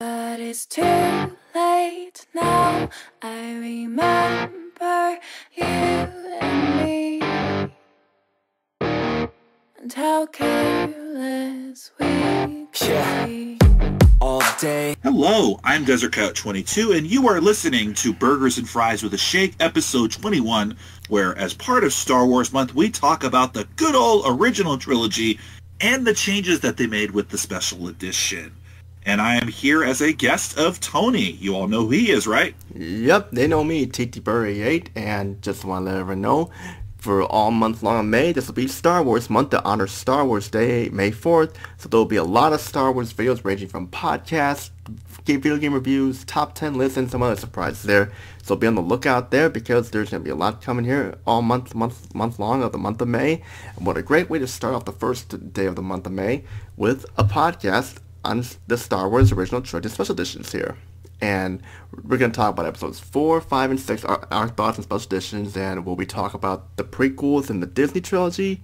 But it's too late now. I remember you and me, and how careless we could be. All day. Hello, I'm DesertCoyote22, and you are listening to Burgers and Fries with a Shake, episode 21, where, as part of Star Wars Month, we talk about the good old original trilogy and the changes that they made with the special edition. And I am here as a guest of Tony. You all know who he is, right? Yep, they know me, TTBurger, and just want to let everyone know, for all month long in May, this will be Star Wars Month to honor Star Wars Day, May 4th. So there will be a lot of Star Wars videos ranging from podcasts, video game reviews, top 10 lists, and some other surprises there. So be on the lookout there because there's going to be a lot coming here all month long of the month of May. And what a great way to start off the first day of the month of May with a podcast on the Star Wars Original Trilogy Special Editions here. And we're going to talk about episodes 4, 5, and 6, our thoughts on special editions, and will we talk about the prequels and the Disney trilogy?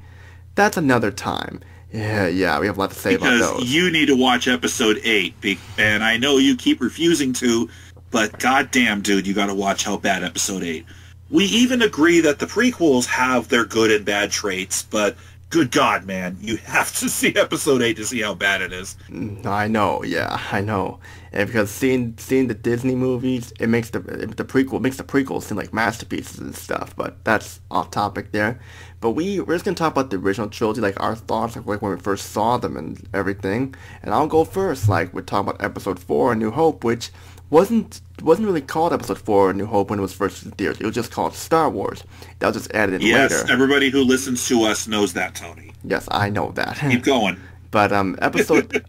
That's another time. Yeah, we have a lot to say about those. Because you need to watch episode 8, and I know you keep refusing to, but goddamn, dude, you got to watch how bad episode 8. We even agree that the prequels have their good and bad traits, but good God, man, you have to see episode 8 to see how bad it is. I know, and because seeing the Disney movies, it makes the prequels seem like masterpieces and stuff. But that's off topic there. But we're just gonna talk about the original trilogy, like our thoughts, like when we first saw them and everything. And I'll go first. Like we're talking about episode 4, A New Hope, which wasn't really called episode 4, A New Hope, when it was first in theaters. It was just called Star Wars. That was just added in later. Yes, everybody who listens to us knows that, Tony. Yes, I know that. Keep going. But episode,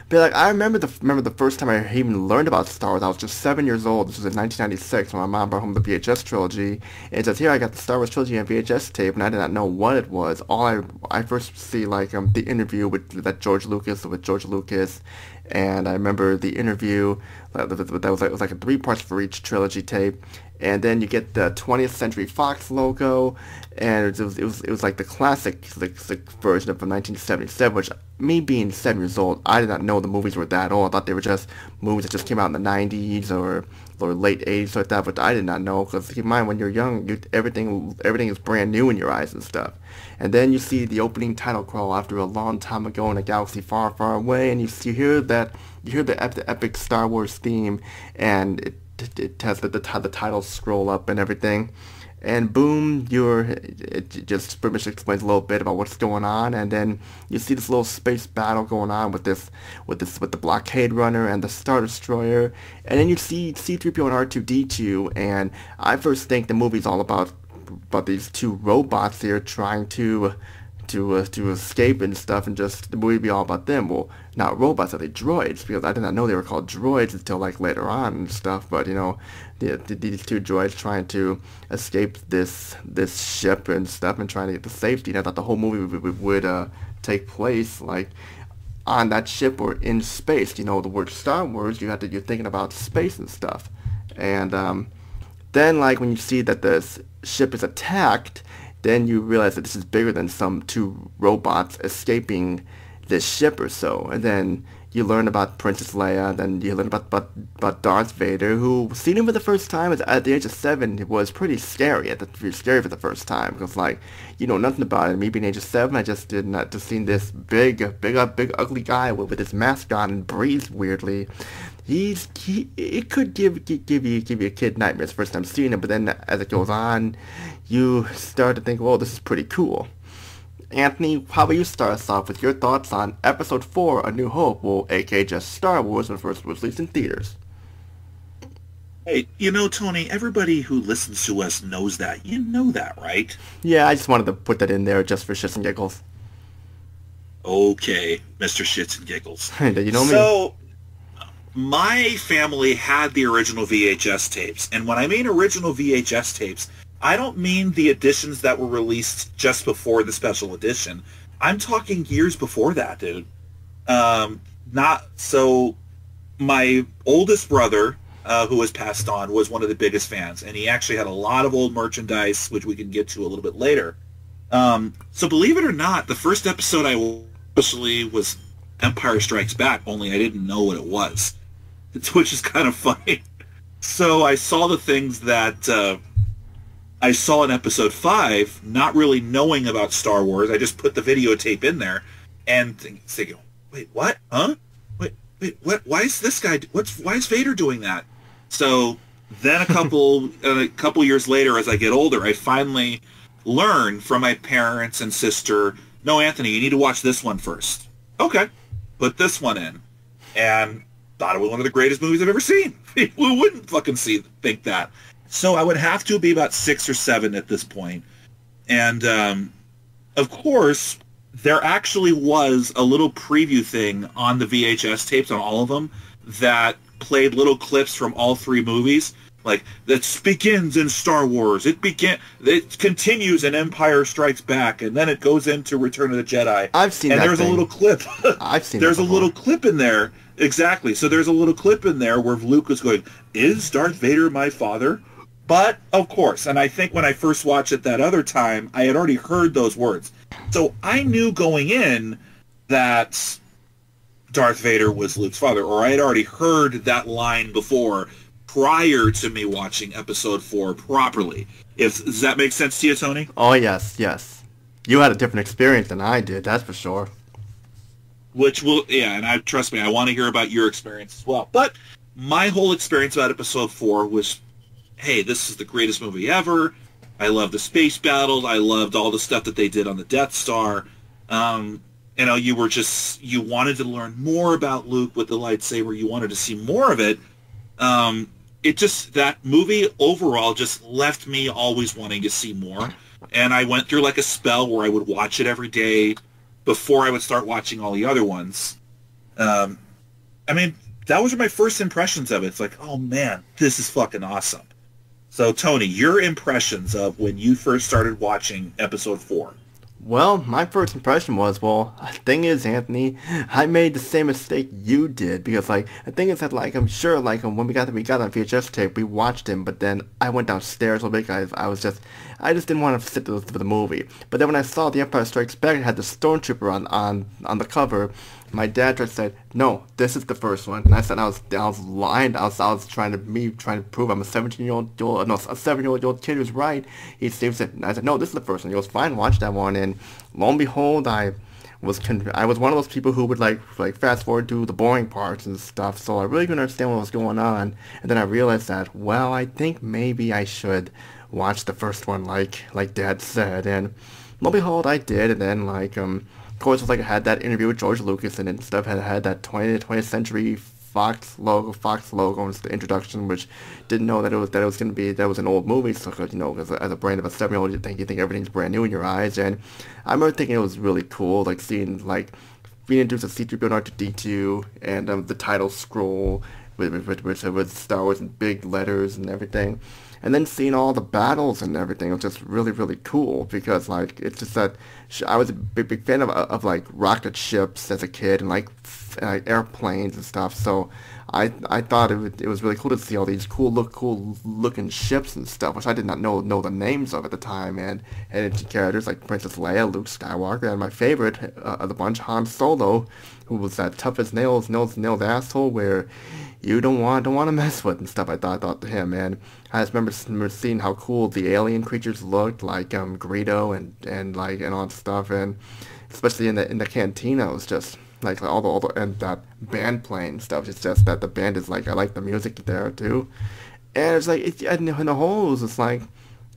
but like I remember the first time I even learned about Star Wars. I was just 7 years old. This was in 1996 when my mom brought home the VHS trilogy. And it says here I got the Star Wars trilogy on VHS tape, and I did not know what it was. I first see like the interview with George Lucas, and I remember the interview that was like a 3 parts for each trilogy tape. And then you get the 20th Century Fox logo, and it was like the classic version of 1977, which, me being 7 years old, I did not know the movies were that old. I thought they were just movies that just came out in the 90s or late 80s like that, but I did not know, because keep in mind, when you're young, everything is brand new in your eyes and stuff. And then you see the opening title crawl after a long time ago in a galaxy far, far away, and you hear the epic Star Wars theme, and it has the title scroll up and everything, and boom, it just pretty much explains a little bit about what's going on, and then you see this little space battle going on with the blockade runner and the Star Destroyer, and then you see C-3PO and R2-D2, and I first think the movie's all about these two robots here trying to escape and stuff, and just the movie be all about them. Well, not robots, are they droids? Because I did not know they were called droids until like later on and stuff. But you know, these two droids trying to escape this ship and stuff, and trying to get to safety. And I thought the whole movie would take place like on that ship or in space. You know, the word Star Wars, you're thinking about space and stuff. And then like when you see that this ship is attacked, then you realize that this is bigger than some two robots escaping this ship or so. And then you learn about Princess Leia, then you learn about Darth Vader, who, seeing him for the first time at the age of 7, it was pretty scary. Scary for the first time, because like, you know nothing about it. Me being age of 7, I just did not just seen this big ugly guy with his mask on and breathes weirdly. It could give you a kid nightmares the first time seeing him, but then as it goes on, you start to think, well, this is pretty cool. Anthony, how about you start us off with your thoughts on Episode 4, A New Hope, well, aka just Star Wars, when it first was released in theaters? Hey, you know, Tony, everybody who listens to us knows that. You know that, right? Yeah, I just wanted to put that in there just for shits and giggles. Okay, Mr. Shits and Giggles. You know me. So, my family had the original VHS tapes, and when I mean original VHS tapes, I don't mean the editions that were released just before the special edition. I'm talking years before that, dude. My oldest brother, who has passed on, was one of the biggest fans, and he actually had a lot of old merchandise, which we can get to a little bit later. So believe it or not, the first episode I watched was Empire Strikes Back, only I didn't know what it was. which is kind of funny. So I saw the things that I saw in Episode 5, not really knowing about Star Wars. I just put the videotape in there and thinking, wait, what? Huh? Wait, what? Why is this guy? Why is Vader doing that? So then a couple years later, as I get older, I finally learned from my parents and sister, no, Anthony, you need to watch this one first. Okay, put this one in, and thought it was one of the greatest movies I've ever seen. Who wouldn't fucking think that? So I would have to be about 6 or 7 at this point. And, of course, there actually was a little preview thing on the VHS tapes on all of them that played little clips from all 3 movies. Like, that begins in Star Wars. It continues in Empire Strikes Back, and then it goes into Return of the Jedi. I've seen and that there's thing. a little clip. I've seen There's that a little clip in there. Exactly. So there's a little clip in there where Luke was going, is Darth Vader my father? But, of course, and I think when I first watched it that other time, I had already heard those words. So I knew going in that Darth Vader was Luke's father, or I had already heard that line before prior to me watching Episode 4 properly. Does that make sense to you, Tony? Oh, yes. You had a different experience than I did, that's for sure. And trust me, I want to hear about your experience as well. But my whole experience about Episode 4 was, hey, this is the greatest movie ever. I love the space battles. I loved all the stuff that they did on the Death Star. You wanted to learn more about Luke with the lightsaber. You wanted to see more of it. That movie overall just left me always wanting to see more. And I went through like a spell where I would watch it every day before I would start watching all the other ones. That was my first impressions of it. It's like, oh man, this is fucking awesome. So, Tony, your impressions of when you first started watching Episode 4. Well, my first impression was, thing is, Anthony, I made the same mistake you did, because, the thing is that, I'm sure, when we got on VHS tape, we watched him, but then I went downstairs a little bit, I just didn't want to sit for the movie. But then when I saw The Empire Strikes Back, it had the Stormtrooper on the cover. My dad just said, "No, this is the first one." And I said I was lying. I was trying to prove I'm a 7-year-old kid who's right. He said, I said, "No, this is the first one." He goes, "Fine, watch that one." And lo and behold, I was one of those people who would like fast forward to the boring parts and stuff. So I really couldn't understand what was going on. And then I realized that, I think maybe I should watch the first one like Dad said. And lo and behold, I did. And then of course, it was I had that interview with George Lucas in it and stuff. Had that 20th Century Fox logo, and the introduction, which didn't know that it was going to be that was an old movie. So, as a brain of a 7-year-old, you think everything's brand new in your eyes. And I remember thinking it was really cool, seeing being introduced to C-3PO and R2-D2 and the title scroll with Star Wars in big letters and everything. And then seeing all the battles and everything was just really, really cool, because it's just that I was a big fan of rocket ships as a kid and airplanes and stuff. So I thought it was really cool to see all these cool looking ships and stuff, which I did not know the names of at the time, and characters like Princess Leia, Luke Skywalker, and my favorite of the bunch, Han Solo, who was that tough as nails asshole where you don't want to mess with and stuff. I thought to him, and I just remember seeing how cool the alien creatures looked, like Greedo and all that stuff, and especially in the cantina, it was just all the and that band playing stuff. It's just that the band is I like the music there too, and it's and the whole it was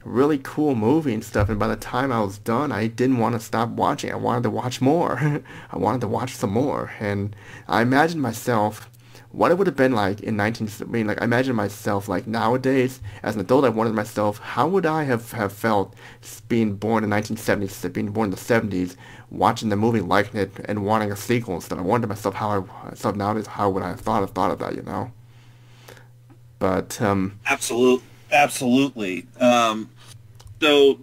really cool movie and stuff. And by the time I was done, I didn't want to stop watching. I wanted to watch more. I wanted to watch some more, and I imagined myself what it would have been like in I imagine myself nowadays as an adult. I wondered myself, how would I have felt being born in 1970s, being born in the 70s, watching the movie, liking it, and wanting a sequel and stuff. I wondered myself nowadays, how would I have thought of that, But absolutely. So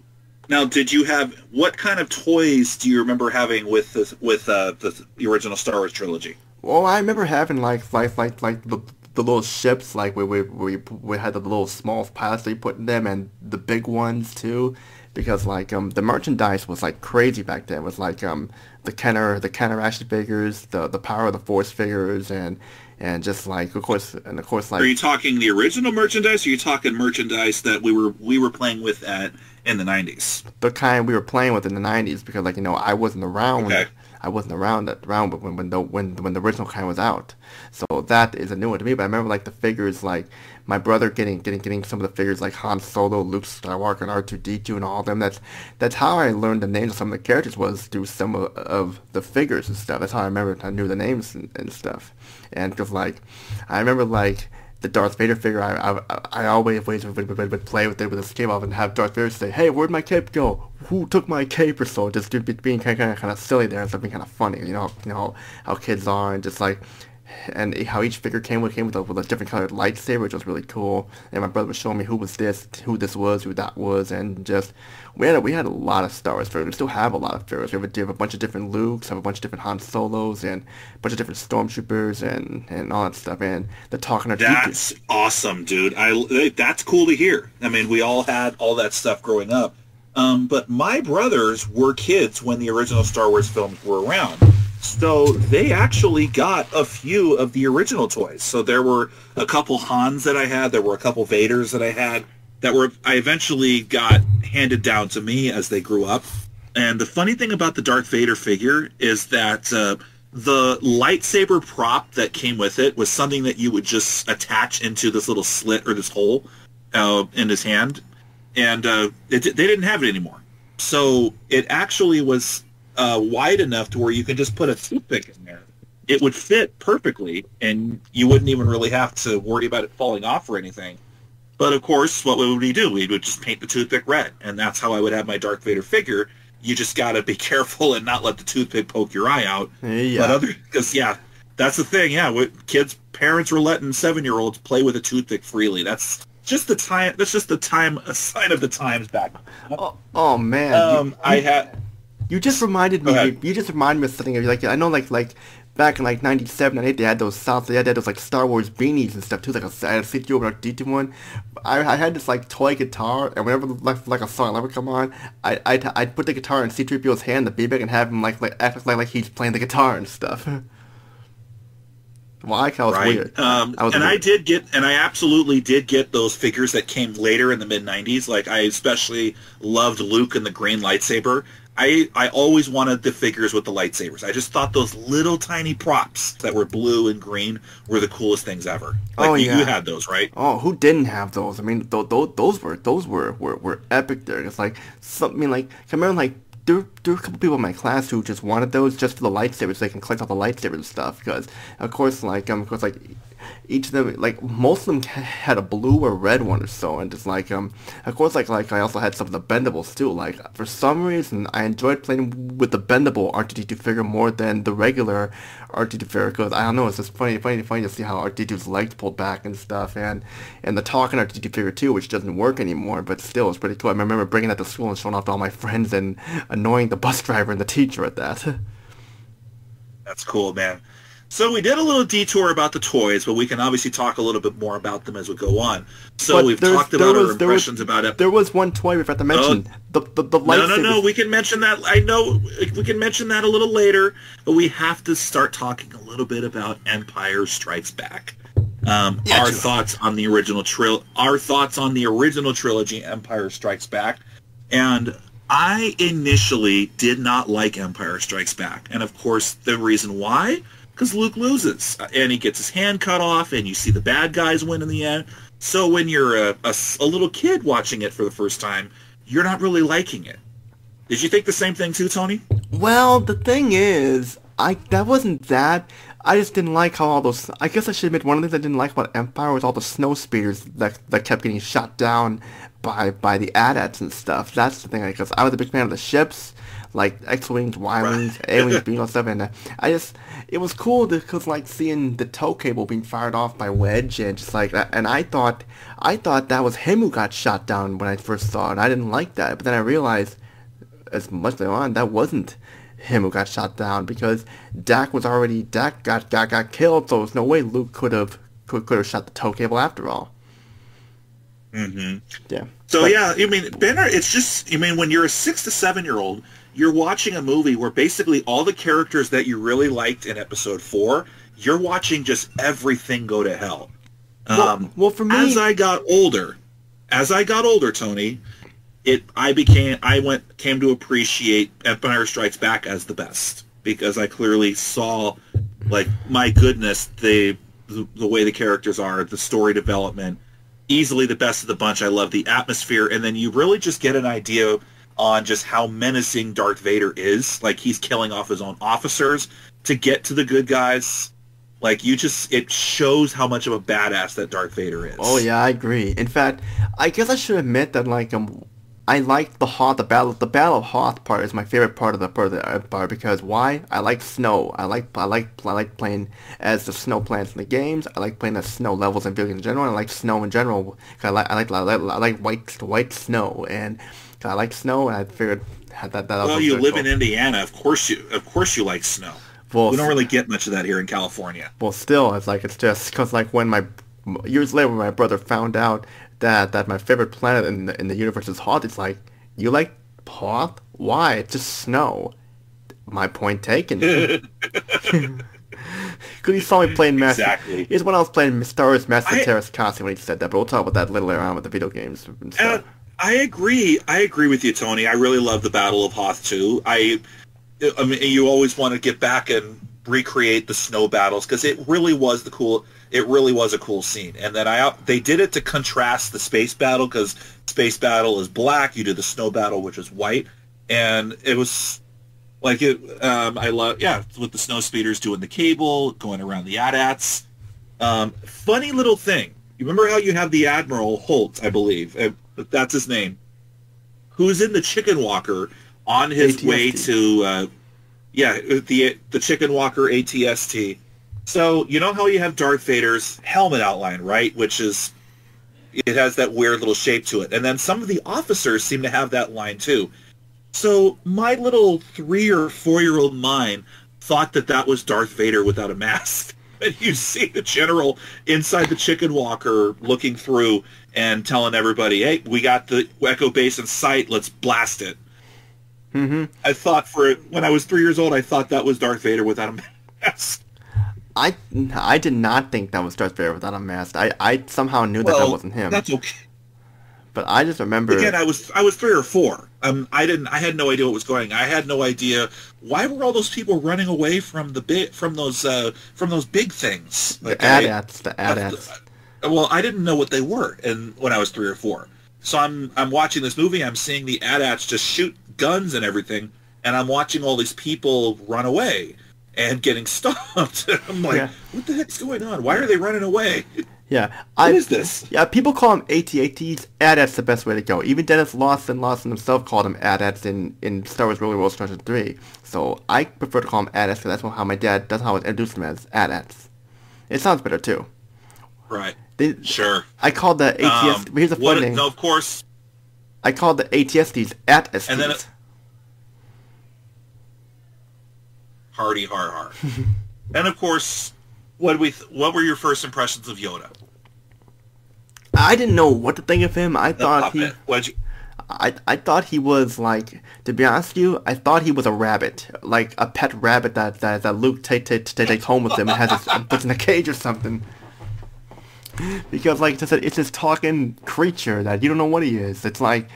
now, did you have what kind of toys do you remember having with the original Star Wars trilogy? Well, I remember having the little ships, where we had the little small pilots that you put in them, and the big ones too. because like the merchandise was like crazy back then. It was like the Kenner action figures, the Power of the Force figures, and just like of course like. Are you talking the original merchandise, or are you talking merchandise that we were playing with in the 90s? The kind we were playing with in the 90s, because like I wasn't around. Okay. I wasn't around when the original kind was out, so that is a new one to me. But I remember like the figures, like my brother getting some of the figures like Han Solo, Luke Skywalker, and R2-D2, and all of them. That's how I learned the names of some of the characters, was through some of the figures and stuff. That's how I knew the names and stuff. And because like I remember like the Darth Vader figure, I always would play with it with a cape off and have Darth Vader say, "Hey, where'd my cape go? Who took my cape?" or so, just being kind of silly there and something kind of funny, how kids are, and just like, and how each figure came with a different colored lightsaber, which was really cool. And my brother was showing me who this was, who that was, and just we had a lot of Star Wars figures. We still have a lot of figures. We have a bunch of different Lukes, have a bunch of different Han Solos, and a bunch of different Stormtroopers, and all that stuff. And the talking. That's awesome, dude. That's cool to hear. I mean, we all had all that stuff growing up. But my brothers were kids when the original Star Wars films were around. So they actually got a few of the original toys. So there were a couple Hans that I had. There were a couple Vaders that I had I eventually got handed down to me as they grew up. And the funny thing about the Darth Vader figure is that the lightsaber prop that came with it was something that you would just attach into this little slit or this hole in his hand. And they didn't have it anymore. So it actually was wide enough to where you can just put a toothpick in there. It would fit perfectly, and you wouldn't even really have to worry about it falling off or anything. But of course, what would we do? We would just paint the toothpick red, and that's how I would have my Darth Vader figure. You just got to be careful and not let the toothpick poke your eye out. Yeah. Because that's the thing. Yeah, parents were letting 7-year-olds play with a toothpick freely. That's just the time. That's just a sign of the times back. Oh man. You just reminded me. Okay. You just reminded me of something. Like I know, like back in like '97, '98, they had those like Star Wars beanies and stuff too. Like I had a C3PO or D2 one. I had this like toy guitar, and whenever like a song would come on, I'd put the guitar in C3PO's hand, the beatback, and have him act like he's playing the guitar and stuff. Well, I thought it was weird. I absolutely did get those figures that came later in the mid '90s. Like I especially loved Luke and the green lightsaber. I always wanted the figures with the lightsabers. I just thought those little tiny props that were blue and green were the coolest things ever. Like you had those, right? Oh, who didn't have those? I mean, those were epic. There, it's like something like I remember like there were a couple people in my class who just wanted those just for the lightsabers, so they can collect all the lightsabers and stuff. Because of course each of them, like most of them had a blue or red one or so, and just like of course like I also had some of the bendables too. Like for some reason I enjoyed playing with the bendable R2-D2 figure more than the regular R2-D2 figure, because I don't know, it's just funny to see how R2-D2's legs pulled back and stuff, and the talking R2-D2 figure too, which doesn't work anymore, but still it's pretty cool. I remember bringing that to school and showing off to all my friends and annoying the bus driver and the teacher at that. That's cool, man. So we did a little detour about the toys, but we can obviously talk a little bit more about them as we go on. So we've talked about our impressions about it. There was one toy we forgot to mention. The lightsabers. No. We can mention that. I know we can mention that a little later, but we have to start talking a little bit about Empire Strikes Back. Our thoughts on the original trilogy, Empire Strikes Back, and I initially did not like Empire Strikes Back, and of course the reason why. Because Luke loses, and he gets his hand cut off, and you see the bad guys win in the end. So when you're a little kid watching it for the first time, you're not really liking it. Did you think the same thing too, Tony? Well, the thing is, that wasn't that. I just didn't like how all those... I guess I should admit, one of the things I didn't like about Empire was all the snow speeders that kept getting shot down by the AT-ATs and stuff. That's the thing, because I was a big fan of the ships, like X-Wings, Y-Wings, A-Wings, being all stuff, and it was cool because like seeing the tow cable being fired off by Wedge, and just like that, and I thought that was him who got shot down when I first saw it. I didn't like that, but then I realized as much later on that wasn't him who got shot down, because Dak got killed, so there's no way Luke could have shot the tow cable after all. Mm-hmm. Yeah. So yeah, I mean, Banner. It's just, I mean, when you're a 6 to 7-year-old, you're watching a movie where basically all the characters that you really liked in Episode 4, you're watching just everything go to hell. Well, for me, as I got older, Tony, came to appreciate Empire Strikes Back as the best, because I clearly saw, like, my goodness, the way the characters are, the story development, easily the best of the bunch. I love the atmosphere, and then you really just get an idea on just how menacing Darth Vader is. Like, he's killing off his own officers to get to the good guys. Like, it shows how much of a badass that Darth Vader is. Oh yeah, I agree. In fact, I guess I should admit that like I like the battle of Hoth part is my favorite part of the Empire, because why? I like snow. I like playing as the snow planets in the games. I like playing as snow levels in video games in general. I like snow in general. I like white snow, and I like snow, and I figured that. Well, you live in Indiana, of course you like snow. Well, we don't really get much of that here in California. Well, still, it's just because like years later when my brother found out that my favorite planet in the universe is Hoth, it's like, you like Hoth? Why? It's just snow. My point taken. Because he saw me playing Master. Exactly. Here's when I was playing Star Wars Master Terrace constantly when he said that, but we'll talk about that later on with the video games and stuff. I agree with you, Tony. I really love the Battle of Hoth too. I mean, you always want to get back and recreate the snow battles, because it really was a cool scene. And then they did it to contrast the space battle, because space battle is black. You do the snow battle, which is white, and it was like I love with the snow speeders doing the cable, going around the AT-ATs. Funny little thing. You remember how you have the Admiral Holt, I believe, that's his name, who's in the Chicken Walker on his ATST. way to the Chicken Walker ATST. So you know how you have Darth Vader's helmet outline, right? It has that weird little shape to it. And then some of the officers seem to have that line too. So my little 3 or 4-year-old mind thought that was Darth Vader without a mask. And you see the general inside the Chicken Walker looking through and telling everybody, hey, we got the Echo base in sight, let's blast it. Mm-hmm. I thought when I was 3 years old, I thought that was Darth Vader without a mask. I did not think that was Darth Vader without a mask. I somehow knew that wasn't him. That's okay. But I just remember. Again, I was 3 or 4. I had no idea what was going on. I had no idea why were all those people running away from those big things. The AT-ATs. Well, I didn't know what they were, and when I was 3 or 4. So I'm watching this movie. I'm seeing the AT-ATs just shoot guns and everything, and I'm watching all these people run away and getting stopped. I'm like, What the heck's going on? Why are they running away? Yeah. What is this? Yeah, people call them AT-ATs. AT-ATs the best way to go. Even Dennis Lawson himself called them AT-ATs in Star Wars Really World Strategy 3. So I prefer to call them AT-ATs because that's how I was introduced them as AT-ATs. It sounds better too. Right. Sure. I called the ATS. Here's the funny thing. No, of course. I called the ATSTs AT-STs. And then hardy har. And of course, what were your first impressions of Yoda? I didn't know what to think of him. I thought he was like, to be honest with you, I thought he was a rabbit, like a pet rabbit that Luke takes home with him and puts in a cage or something. Because, like I said, it's this talking creature that you don't know what he is. It's like,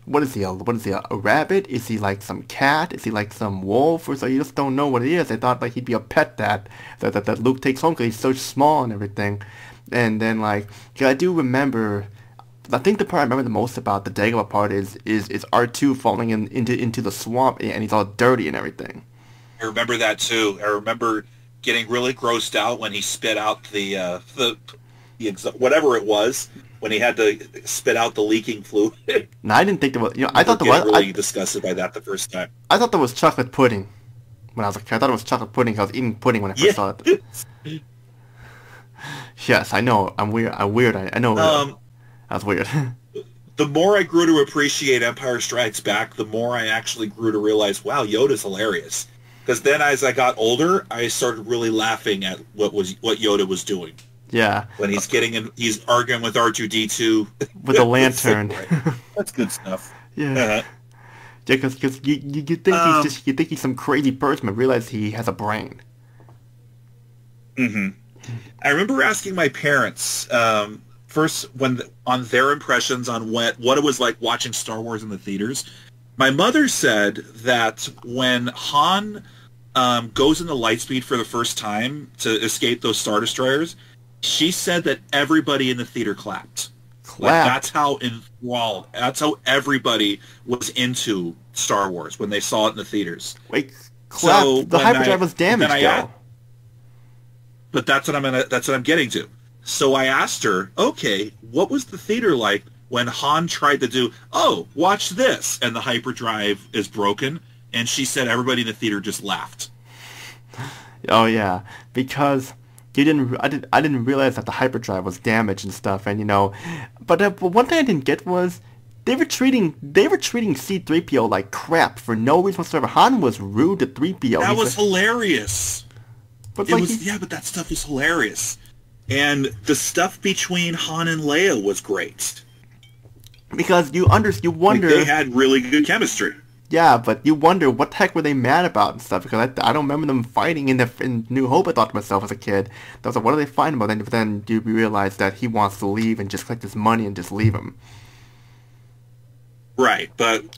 what is he? A rabbit? Is he like some cat? Is he like some wolf? Or so you just don't know what he is. I thought like he'd be a pet that Luke takes home because he's so small and everything. And then like, I do remember. I think the part I remember the most about the Dagobah part is R2 falling into the swamp and he's all dirty and everything. I remember that too. I remember getting really grossed out when he spit out the whatever it was, when he had to spit out the leaking fluid. No, I didn't think there was. I thought there was. Really disgusted by that the first time. I thought there was chocolate pudding when I was a kid. I thought it was chocolate pudding. I was eating pudding when I first saw it. Yes, I know. I'm weird. I know. That's weird. The more I grew to appreciate Empire Strikes Back, the more I actually grew to realize, wow, Yoda's hilarious. Because then as I got older, I started really laughing at what Yoda was doing. Yeah. When he's arguing with R2-D2 With a lantern. That's good stuff. Yeah. Uh-huh. Yeah, because you think he's some crazy person, but realize he has a brain. Mm-hmm. I remember asking my parents first on their impressions on what it was like watching Star Wars in the theaters. My mother said that when Han goes into lightspeed for the first time to escape those Star Destroyers, she said that everybody in the theater clapped. Like, that's how enthralled. That's how everybody was into Star Wars when they saw it in the theaters. Wait, clap. So the hyperdrive was damaged, though. But that's what I'm getting to. So I asked her, okay, what was the theater like when Han tried to do, oh, watch this, and the hyperdrive is broken? And she said everybody in the theater just laughed. Oh yeah, because I didn't realize that the hyperdrive was damaged and stuff, and but one thing I didn't get was they were treating C-3PO like crap for no reason whatsoever. Han was rude to 3PO. That was hilarious. But but that stuff was hilarious. And the stuff between Han and Leia was great. Because you wonder... Like, they had really good chemistry. Yeah, but you wonder what the heck were they mad about and stuff, because I don't remember them fighting in New Hope. I thought to myself as a kid, I was like, what are they fighting about? But then you realize that he wants to leave and just collect his money and just leave him. Right, and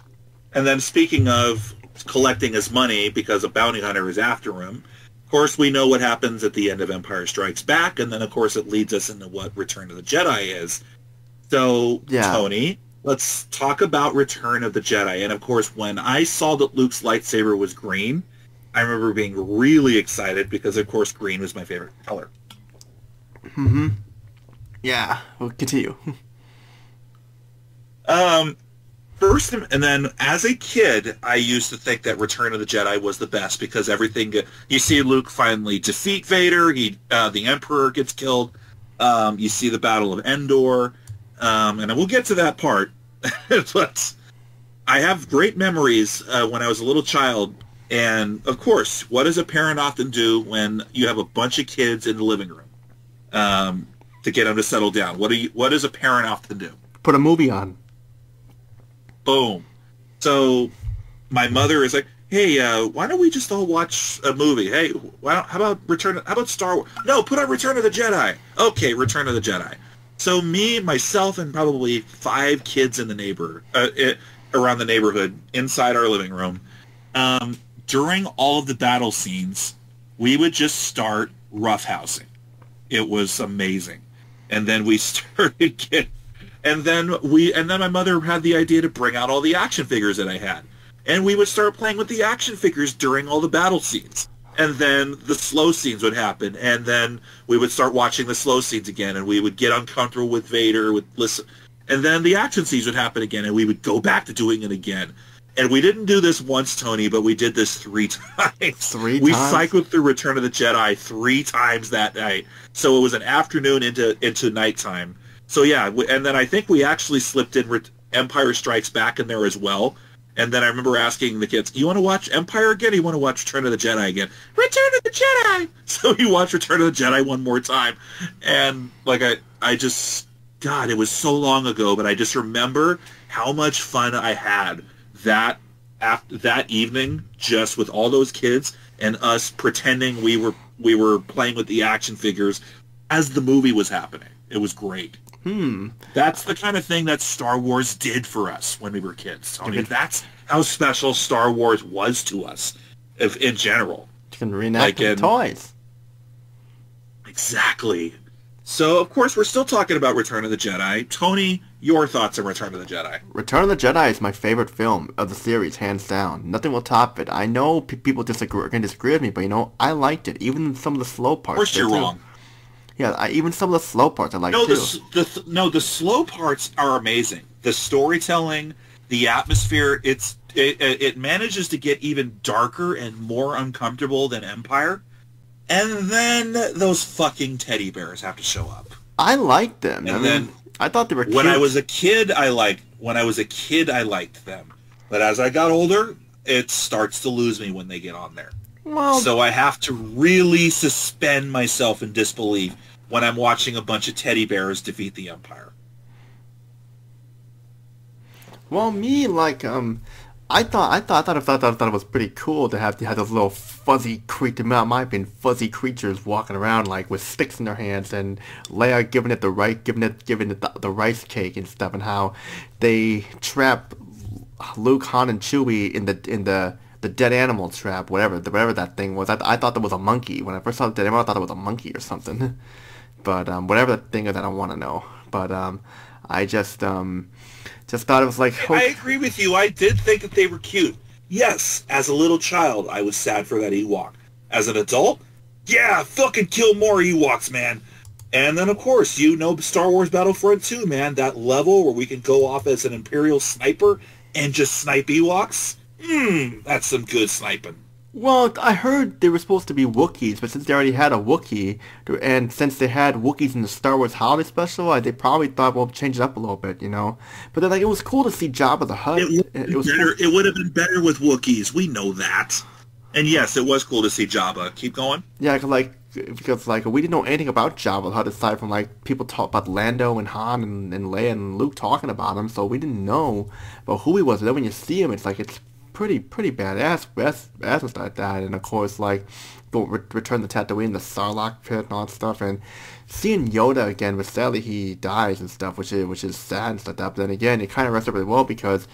then speaking of collecting his money because a bounty hunter is after him, of course we know what happens at the end of Empire Strikes Back, and then of course it leads us into what Return of the Jedi is. So, yeah. Tony, let's talk about Return of the Jedi. And of course, when I saw that Luke's lightsaber was green, I remember being really excited because of course green was my favorite color. Mm-hmm. Yeah, we'll continue. First, and then as a kid, I used to think that Return of the Jedi was the best because everything you see Luke finally defeat Vader. The Emperor gets killed. You see the Battle of Endor, and we'll get to that part. But I have great memories when I was a little child, and of course, what does a parent often do when you have a bunch of kids in the living room to get them to settle down? What does a parent often do? Put a movie on. Boom. So my mother is like, hey, why don't we just all watch a movie? Hey, how about Star Wars? No, put on Return of the Jedi. Okay, Return of the Jedi. So me, myself, and probably 5 kids in the around the neighborhood inside our living room, during all of the battle scenes, we would just start roughhousing. It was amazing. And then we started getting... And then my mother had the idea to bring out all the action figures that I had. And we would start playing with the action figures during all the battle scenes. And then the slow scenes would happen. And then we would start watching the slow scenes again. And we would get uncomfortable with Vader. And then the action scenes would happen again. And we would go back to doing it again. And we didn't do this once, Tony, but we did this 3 times. 3 times? We cycled through Return of the Jedi 3 times that night. So it was an afternoon into nighttime. So yeah, and then I think we actually slipped in Empire Strikes Back in there as well. And then I remember asking the kids, you want to watch Empire again or you want to watch Return of the Jedi again? Return of the Jedi! So you watch Return of the Jedi one more time. And like I just, God, it was so long ago, but I just remember how much fun I had that evening just with all those kids and us pretending we were playing with the action figures as the movie was happening. It was great. That's the kind of thing that Star Wars did for us when we were kids, Tony. That's how special Star Wars was to us, in general. You can reenact the toys. Exactly. So, of course, we're still talking about Return of the Jedi. Tony, your thoughts on Return of the Jedi? Return of the Jedi is my favorite film of the series, hands down. Nothing will top it. I know people can disagree with me, but, I liked it. Even some of the slow parts. Of course you're wrong. Yeah, even some of the slow parts I like too. The slow parts are amazing. The storytelling, the atmosphere, it manages to get even darker and more uncomfortable than Empire. And then those fucking teddy bears have to show up. I liked them. I thought they were cute. When I was a kid, I liked them. But as I got older, it starts to lose me when they get on there. Well, so I have to really suspend myself in disbelief when I'm watching a bunch of teddy bears defeat the Empire. Well, me, like, I thought it was pretty cool to have those little fuzzy my opinion, fuzzy creatures walking around like with sticks in their hands, and Leia giving it the rice cake and stuff, and how they trap Luke, Han, and Chewie in the dead animal trap, whatever that thing was. I thought that was a monkey. When I first saw the dead animal, I thought it was a monkey or something. But whatever that thing is, I don't want to know. But I just thought it was like... I agree with you. I did think that they were cute. Yes, as a little child, I was sad for that Ewok. As an adult, yeah, fucking kill more Ewoks, man. And then, of course, you know Star Wars Battlefront 2, man. That level where we can go off as an Imperial sniper and just snipe Ewoks. That's some good sniping. Well, I heard they were supposed to be Wookiees, but since they already had a Wookiee, and since they had Wookiees in the Star Wars Holiday Special, they probably thought, well, change it up a little bit, you know? But then, like, it was cool to see Jabba the Hutt. It would have been better with Wookiees. We know that. And yes, it was cool to see Jabba. Keep going. Yeah, because we didn't know anything about Jabba the Hutt aside from, like, people talk about Lando and Han and Leia and Luke talking about him, so we didn't know about who he was. And then when you see him, it's like, it's pretty badass and stuff like that. And of course, like, return the Tatooine, the Sarlacc pit and all that stuff, and seeing Yoda again, but sadly he dies and stuff, which is sad and stuff like that. But then again, it kind of rested really well because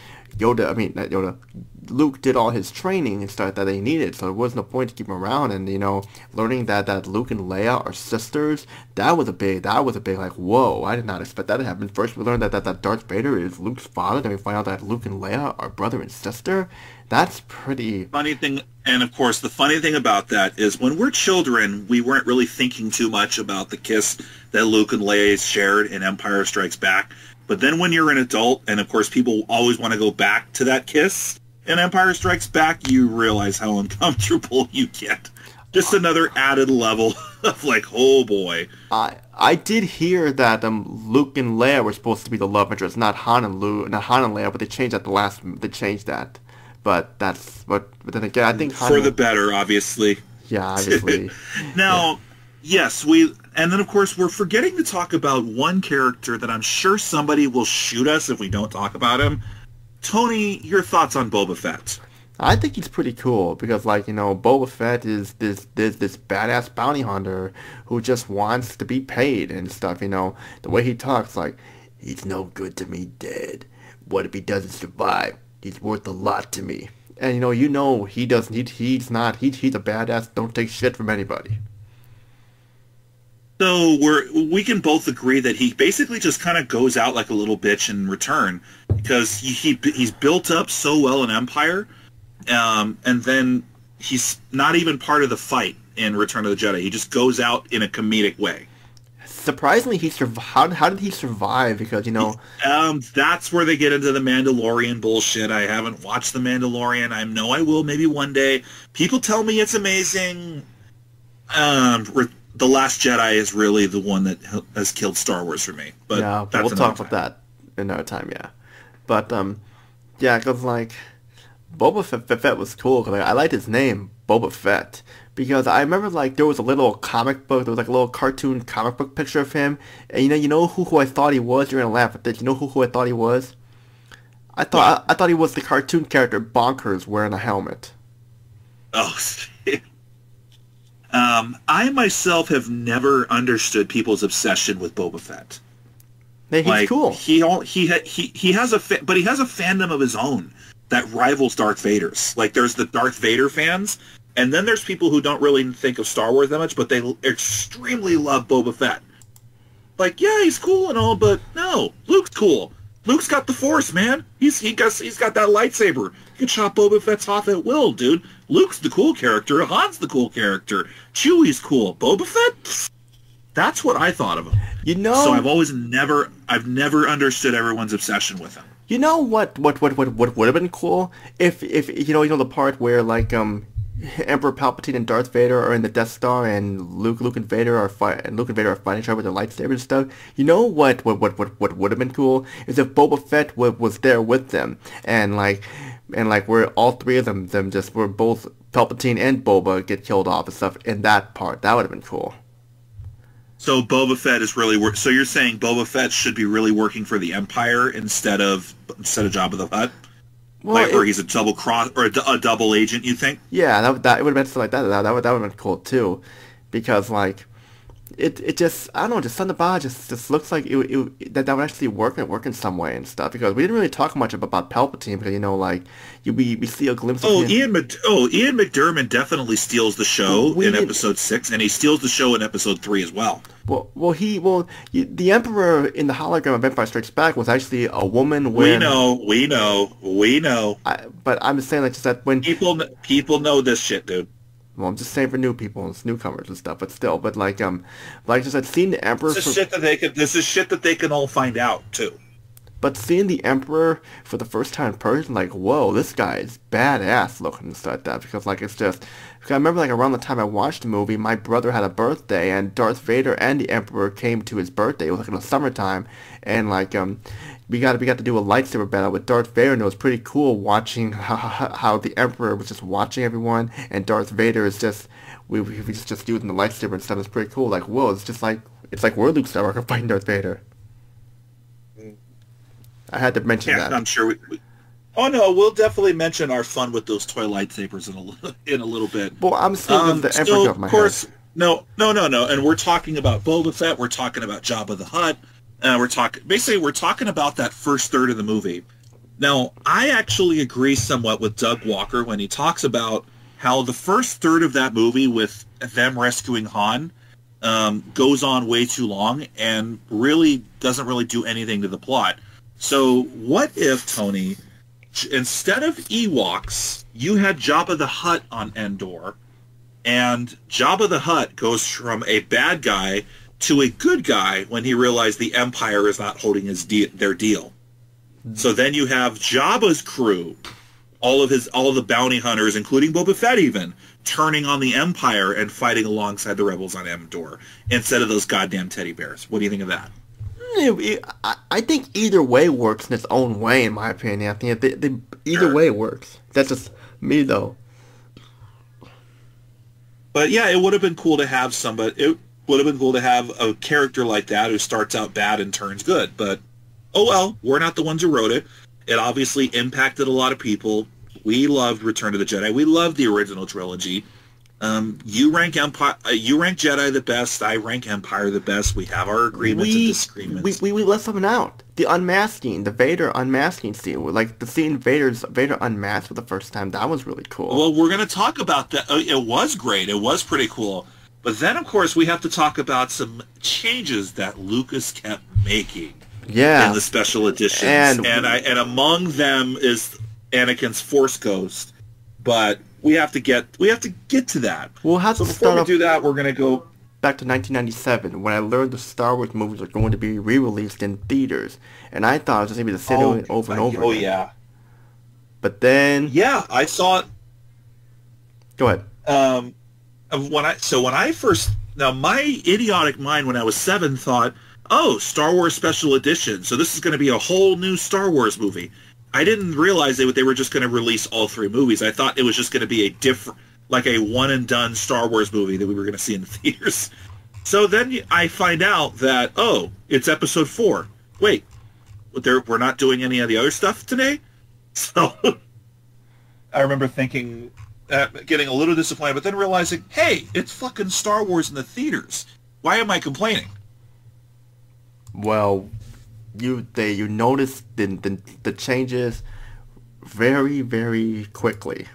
Luke did all his training and stuff that he needed, so there was no point to keep him around. And, you know, learning that Luke and Leia are sisters, that was a big like, whoa, I did not expect that to happen. First we learned that Darth Vader is Luke's father, then we find out that Luke and Leia are brother and sister. That's pretty... Funny thing, and of course the funny thing about that is when we're children, we weren't really thinking too much about the kiss that Luke and Leia shared in Empire Strikes Back. But then when you're an adult, and of course people always want to go back to that kiss in Empire Strikes Back, you realize how uncomfortable you get. Just another added level of like, oh boy. I did hear that Luke and Leia were supposed to be the love interest, not Han and Leia, but they changed that. But then again, I think for the better, obviously. Yeah, obviously. Now, yes, and then of course we're forgetting to talk about one character that I'm sure somebody will shoot us if we don't talk about him. Tony, your thoughts on Boba Fett? I think he's pretty cool because, like, you know, Boba Fett is this badass bounty hunter who just wants to be paid and stuff. You know, the way he talks, like, he's no good to me dead. What if he doesn't survive? He's worth a lot to me. And he doesn't. He's a badass. Don't take shit from anybody. So we can both agree that he basically just kind of goes out like a little bitch in return because he's built up so well in Empire, and then he's not even part of the fight in Return of the Jedi. He just goes out in a comedic way. Surprisingly, how did he survive? Because, you know... that's where they get into the Mandalorian bullshit. I haven't watched The Mandalorian. I know I will maybe one day. People tell me it's amazing. The Last Jedi is really the one that has killed Star Wars for me. But yeah, we'll talk about that another time, yeah. But, yeah, because, like, Boba Fett was cool, because I liked his name, Boba Fett. Because I remember, like, there was a little comic book, there was like a little cartoon comic book picture of him, and you know who I thought he was? You're gonna laugh at this. You know who I thought he was? I thought he was the cartoon character Bonkers wearing a helmet. Oh, I myself have never understood people's obsession with Boba Fett. Hey, he's cool. He has a fandom of his own that rivals Darth Vader's. Like, there's the Darth Vader fans. And then there's people who don't really think of Star Wars that much, but they extremely love Boba Fett. Like, yeah, he's cool and all, but no, Luke's cool. Luke's got the Force, man. He's got that lightsaber. You can chop Boba Fett's off at will, dude. Luke's the cool character. Han's the cool character. Chewie's cool. Boba Fett? That's what I thought of him. You know, so I've never understood everyone's obsession with him. You know what would have been cool if you know the part where, like, Emperor Palpatine and Darth Vader are in the Death Star, and Luke and Vader are fighting each other with their lightsabers and stuff. You know what would have been cool is if Boba Fett was there with them, and where all three of them just were both Palpatine and Boba get killed off and stuff in that part. That would have been cool. So Boba Fett is really so you're saying Boba Fett should be really working for the Empire instead of Jabba the Hutt? Well, or he's a double cross or a double agent, you think? Yeah, that it would have been something like that. That would have been cool too, because like it just, I don't know, just something about it just looks like that would actually work in some way and stuff, because we didn't really talk much about Palpatine, because like we see a glimpse of him. Ian McDiarmid definitely steals the show in episode 6, and he steals the show in episode 3 as well. The Emperor in the hologram of Empire Strikes Back was actually a woman. We know. But I'm just saying, like, just that when people know this shit, dude. Well, I'm just saying for new people and newcomers and stuff, but still, just that seeing the Emperor. This is shit that they can all find out too. But seeing the Emperor for the first time in person, like, whoa, this guy is badass looking and stuff like that. Because, like, it's just, because I remember, like, around the time I watched the movie, my brother had a birthday, and Darth Vader and the Emperor came to his birthday. It was like in the summertime, and like, we got to do a lightsaber battle with Darth Vader, and it was pretty cool watching how the Emperor was just watching everyone, and Darth Vader is just, we just using the lightsaber and stuff. It's pretty cool. Like, whoa, it's like we're Luke Skywalker fighting Darth Vader. I had to mention that. I'm sure oh no, we'll definitely mention our fun with those toy lightsabers in a little bit. Well, I'm still the Emperor of my head. No. And we're talking about Boba Fett. We're talking about Jabba the Hutt. We're talking about that first third of the movie. Now, I actually agree somewhat with Doug Walker when he talks about how the first third of that movie with them rescuing Han goes on way too long and really doesn't really do anything to the plot. So what if, Tony, instead of Ewoks, you had Jabba the Hutt on Endor, and Jabba the Hutt goes from a bad guy to a good guy when he realized the Empire is not holding their deal. So then you have Jabba's crew, all of the bounty hunters, including Boba Fett even, turning on the Empire and fighting alongside the rebels on Endor instead of those goddamn teddy bears. What do you think of that? I think either way works in its own way, in my opinion. I think either way works. That's just me, though. But yeah, it would have been cool to have It would have been cool to have a character like that who starts out bad and turns good. But oh well, we're not the ones who wrote it. It obviously impacted a lot of people. We loved Return of the Jedi. We loved the original trilogy. You rank Jedi the best. I rank Empire the best. We have our agreements and disagreements. We left something out. The unmasking, the Vader unmasking scene, like the scene Vader unmasked for the first time. That was really cool. Well, we're going to talk about that. It was great. It was pretty cool. But then, of course, we have to talk about some changes that Lucas kept making. Yeah. In the special editions, and among them is Anakin's Force Ghost. But we have to get to that. We'll have so to before we do that, we're going to go back to 1997 when I learned the Star Wars movies are going to be re-released in theaters, and I thought it was just going to be the same over and over. Oh again. yeah. But then I saw it. Go ahead. My idiotic mind when I was 7 thought, oh, Star Wars Special Edition. So this is going to be a whole new Star Wars movie. I didn't realize they were just going to release all 3 movies. I thought it was just going to be a one-and-done Star Wars movie that we were going to see in the theaters. So then I find out that, oh, it's Episode 4. Wait, we're not doing any of the other stuff today? So I remember thinking, getting a little disappointed, but then realizing, hey, it's fucking Star Wars in the theaters. Why am I complaining? Well, you noticed the changes very, very quickly.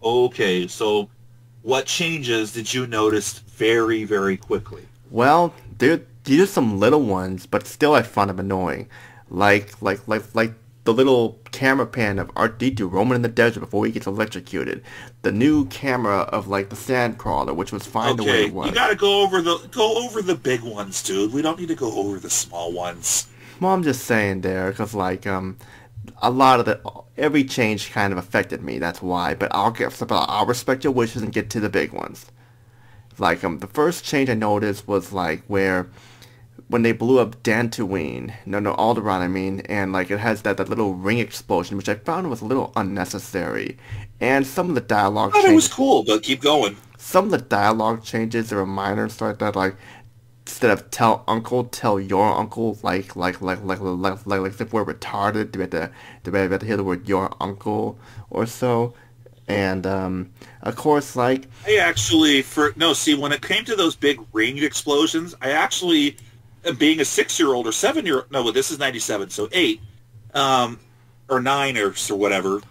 Okay, so what changes did you notice very, very quickly? Well, these are some little ones, but still I found them annoying. Like the little camera pan of R2-D2 roaming in the desert before he gets electrocuted. The new camera of like the sand crawler, which was fine the way it was. You gotta go over the big ones, dude. We don't need to go over the small ones. Well, I'm just saying there, because like a lot of every change kind of affected me. That's why. But I'll respect your wishes and get to the big ones. Like the first change I noticed was like when they blew up Dantooine, Alderaan, I mean, and like it has that little ring explosion, which I found was a little unnecessary, and some of the dialogue. I thought it was cool, but keep going. some of the dialogue changes that were minor, stuff like that, like instead of tell uncle, tell your uncle, like if we're retarded, we had to hear the word your uncle or so. And of course, like I actually when it came to those big ring explosions, I actually, being a 6-year-old or 7-year-old, no, this is 97, so 8, or 9 or whatever,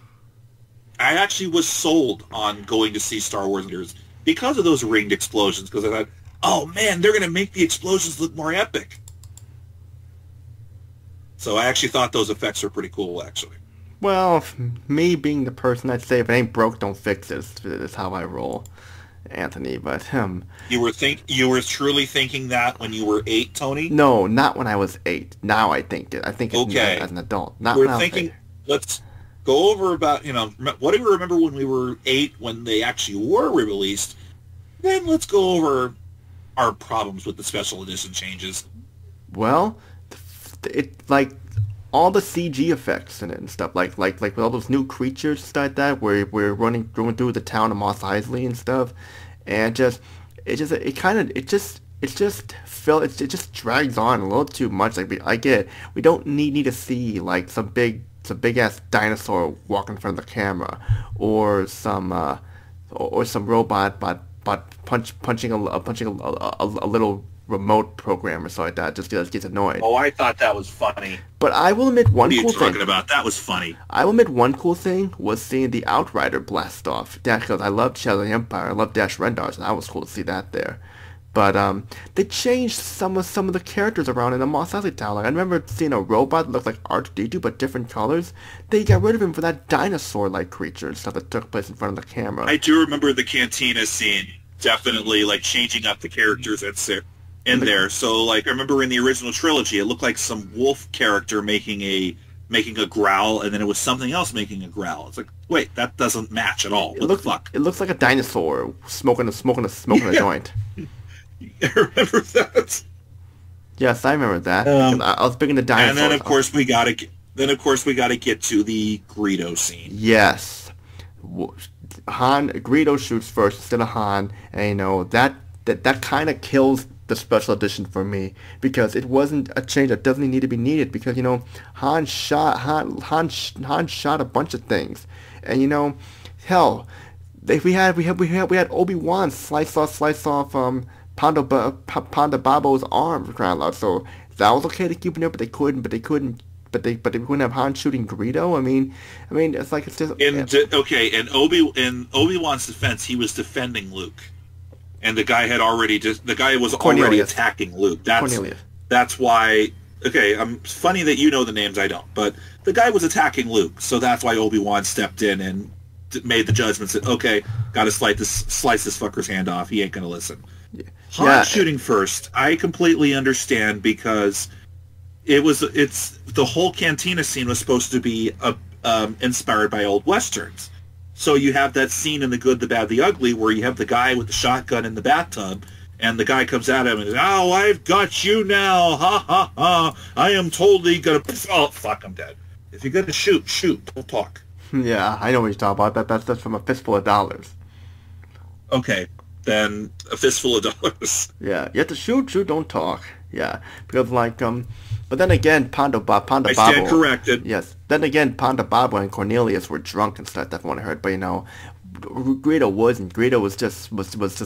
I actually was sold on going to see Star Wars because of those ringed explosions, because I thought, oh man, they're going to make the explosions look more epic. So I actually thought those effects were pretty cool, actually. Well, me being the person, I'd say if it ain't broke, don't fix it. Is how I roll, Anthony. But you were truly thinking that when you were 8, Tony? No, not when I was 8. Now I think it. I think it okay. As an adult. Not we're when thinking. I was 8. Let's go over about what do we remember when we were 8 when they actually were released. Then let's go over our problems with the special edition changes. Well, it like all the CG effects in it and stuff, like with all those new creatures and stuff like that, where we're going through the town of Mos Eisley and stuff, and it just drags on a little too much. Like we don't need to see like some big ass dinosaur walk in front of the camera, or some robot punching a little remote program or something like that. Just gets annoyed. Oh, I thought that was funny. But I will admit one cool thing. What are you talking about? That was funny. I will admit one cool thing was seeing the Outrider blast off. Because I loved Shadow of the Empire. I loved Dash Rendar, so that was cool to see that there. But they changed some of the characters around in the Mos Eisley town. Like I remember seeing a robot that looked like R2-D2 but different colors. They got rid of him for that dinosaur-like creature and stuff that took place in front of the camera. I do remember the cantina scene. Definitely, like changing up the characters in there. So, like I remember in the original trilogy, it looked like some wolf character making a growl, and then it was something else making a growl. It's like, wait, that doesn't match at all. What the fuck? It looks like a dinosaur smoking a joint. I remember that. Yes, I remember that. I was big into dinosaurs. And then of course we got to get to the Greedo scene. Yes, Greedo shoots first instead of Han, and that kind of kills the special edition for me, because it wasn't a change that doesn't need to be needed, because Han shot a bunch of things, and hell, we had Obi-Wan slice off Ponda Babo's arm, for crying out loud. So that was okay to keep in there, but they couldn't have Han shooting Greedo. I mean, it's like it's just. In Obi-Wan's defense, he was defending Luke, and the guy was already attacking Luke. That's why. Okay, funny that you know the names, I don't, but the guy was attacking Luke, so that's why Obi-Wan stepped in and made the judgment that okay, gotta slice this fucker's hand off. He ain't gonna listen. Han shooting first, I completely understand, because it's the whole cantina scene was supposed to be inspired by old westerns. So you have that scene in The Good, the Bad, the Ugly, where you have the guy with the shotgun in the bathtub, and the guy comes at him and says, "Oh, I've got you now! Ha ha ha! I am totally gonna oh fuck, I'm dead. If you're gonna shoot, don't talk." Yeah, I know what you're talking about. That's from A Fistful of Dollars. Okay. Than A Fistful of Dollars. Yeah, you have to shoot, don't talk. Yeah, because but then again, Ponda Babo. I stand corrected. Yes, then again, Ponda Babo and Cornelius were drunk and stuff. That's what I heard. But Greedo wasn't. Greedo was just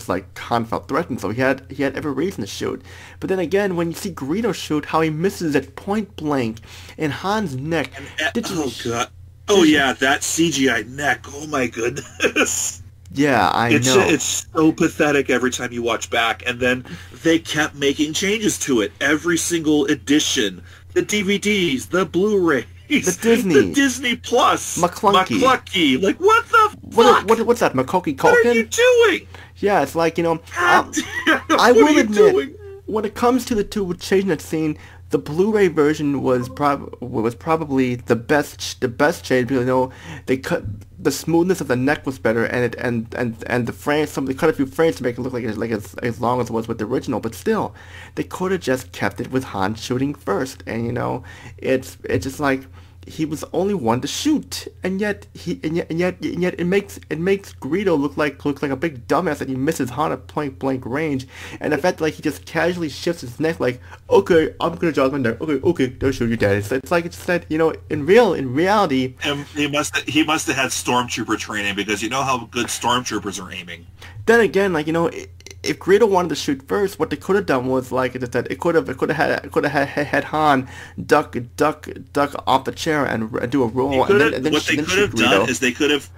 like Han felt threatened, so he had every reason to shoot. But then again, when you see Greedo shoot, how he misses at point blank, and Han's neck. God. Oh yeah, that CGI neck. Oh my goodness. Yeah, I know. It's so pathetic every time you watch back, and then they kept making changes to it. Every single edition, the DVDs, the Blu-rays, the Disney Plus, McClunky. Like, what the fuck? What's that, Macaulay Culkin? What are you doing? Yeah, it's like, I will admit, when it comes to the two changing that scene, the Blu-ray version was probably the best change, because they cut the smoothness of the neck was better, and the frames, they cut a few frames to make it look like as long as it was with the original, but still they could have just kept it with Han shooting first, and it's just like he was the only one to shoot, and yet it makes Greedo look like a big dumbass, and he misses Han at point blank range, and the fact that like he just casually shifts his neck like, okay, I'm gonna drop my neck, okay, don't shoot your dad. It's like it's that, you know, in reality. And he must have had stormtrooper training, because you know how good stormtroopers are aiming. Then again, like, you know, if Greedo wanted to shoot first, what they could have done was like it could have had Han duck off the chair and do a roll. What they could have done is they could have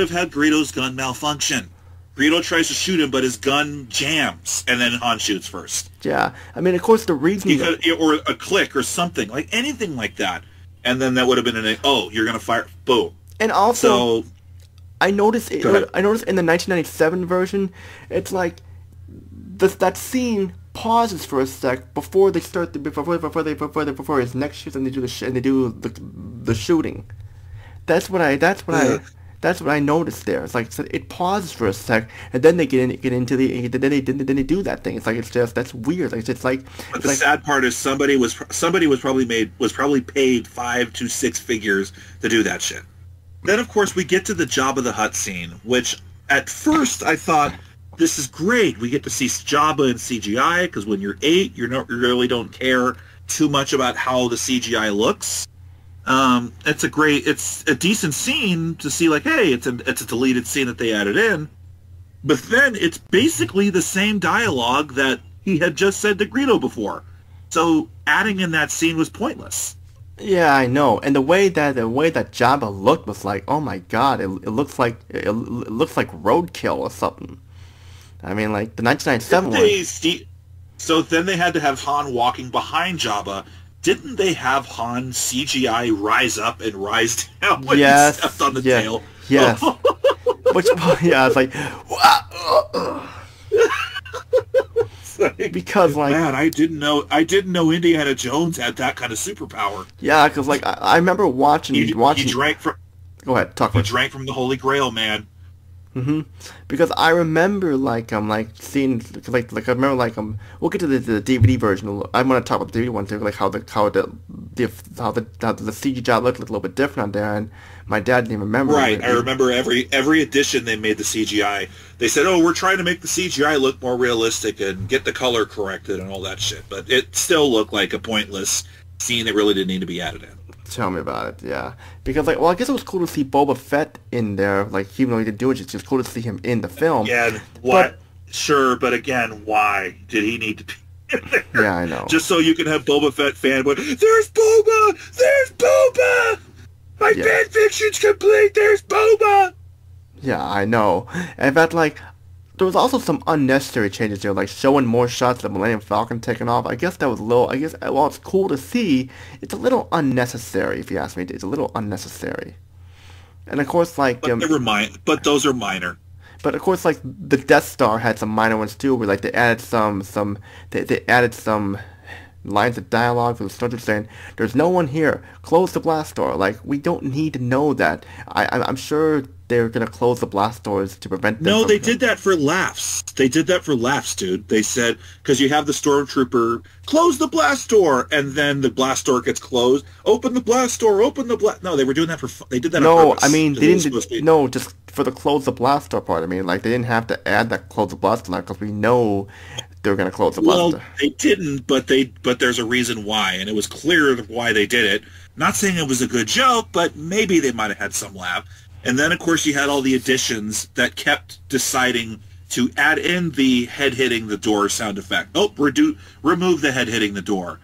had Greedo's gun malfunction. Greedo tries to shoot him, but his gun jams, and then Han shoots first. Yeah, I mean, of course, the reason or a click or something, like anything like that, and then that would have been you're gonna fire, boom. And also, I noticed in the 1997 version, it's like that scene pauses for a sec before they start before his neck shoots, and they do the shooting. That's what I noticed there. It's like it pauses for a sec, and then they then they do that thing. It's like that's weird. Like it's like. But the sad part is somebody was probably paid 5 to 6 figures to do that shit. Then, of course, we get to the Jabba the Hutt scene, which at first I thought, this is great. We get to see Jabba in CGI, because when you're 8, you really don't care too much about how the CGI looks. It's a decent scene to see, like, hey, it's a deleted scene that they added in. But then it's basically the same dialogue that he had just said to Greedo before. So adding in that scene was pointless. Yeah, I know, and the way that Jabba looked was like, oh my god, it looks like roadkill or something. I mean, like the 1997 one. So then they had to have Han walking behind Jabba. Didn't they have Han CGI rise up and rise down when he stepped on the tail? Yes. Which, yeah, it's like, because like, man, I didn't know Indiana Jones had that kind of superpower. Yeah, because like I remember watching. He drank from. Go ahead, talk. He drank from the Holy Grail, man. Because I remember seeing like I remember we'll get to the DVD version. I'm gonna talk about the DVD one too, like how the CGI looked a little bit different on there, and my dad didn't even remember. Right, I remember every edition they made the CGI. They said, "Oh, we're trying to make the CGI look more realistic and get the color corrected and all that shit," but it still looked like a pointless scene that really didn't need to be added in. Tell me about it, yeah. Because, like, well, I guess it was cool to see Boba Fett in there. Like, even though he didn't do it, it's just cool to see him in the film. Again, what? Sure, but again, why did he need to be in there? Yeah, I know. Just so you can have Boba Fett fanboy. There's Boba! There's Boba! My fan fiction's complete! There's Boba! Yeah, I know. And in fact, like, there was also some unnecessary changes there, like showing more shots of the Millennium Falcon taking off. I guess that was a little, while it's cool to see, it's a little unnecessary, if you ask me. It's a little unnecessary. And of course, like... But those are minor. But of course, like, the Death Star had some minor ones too, where like they added some lines of dialogue with the soldier saying, "There's no one here. Close the blast door." Like, we don't need to know that. I'm sure they're gonna close the blast doors to prevent them. No, they did that for laughs. They did that for laughs, dude. They said, because you have the stormtrooper close the blast door, and then the blast door gets closed. Open the blast door. Open the blast. No, they were doing that for. They did that. No, on purpose. I mean they didn't. No, just for the close the blast door part. I mean, like, they didn't have to add that close the blast door because we know they're going to close the blast door. Well, they didn't, but there's a reason why, and it was clear why they did it. Not saying it was a good joke, but maybe they might have had some laugh. And then, of course, you had all the additions that kept deciding to add in the head hitting the door sound effect. Oh, remove the head hitting the door.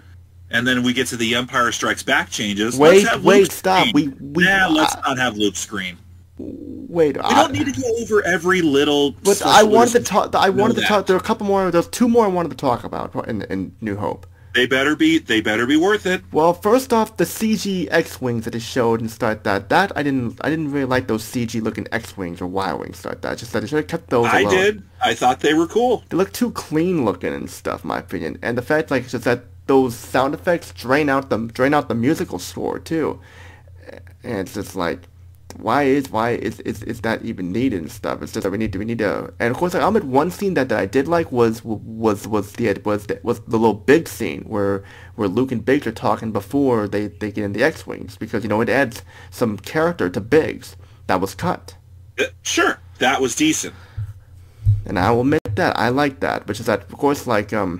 And then we get to the Empire Strikes Back changes. Wait, stop. Let's not have Luke scream. Wait, we don't need to go over every little. But I wanted to talk. There are a couple more. There's 2 more I wanted to talk about in New Hope. They better be worth it. Well, first off, the CG X-wings that they showed and start that I didn't really like those CG looking X-wings or Y-wings start that. Just that they should have kept those alone. I did. I thought they were cool. They look too clean looking and stuff, in my opinion. And the fact, like, just that those sound effects drain out the musical score too. And it's just like, why is that even needed and stuff? It's just that we need to, and of course, like, I'll admit one scene that I did like was the little big scene where Luke and Biggs are talking before they get in the X-wings, because it adds some character to Biggs that was cut. Sure, that was decent. And I will admit that I like that, which is that, of course, like the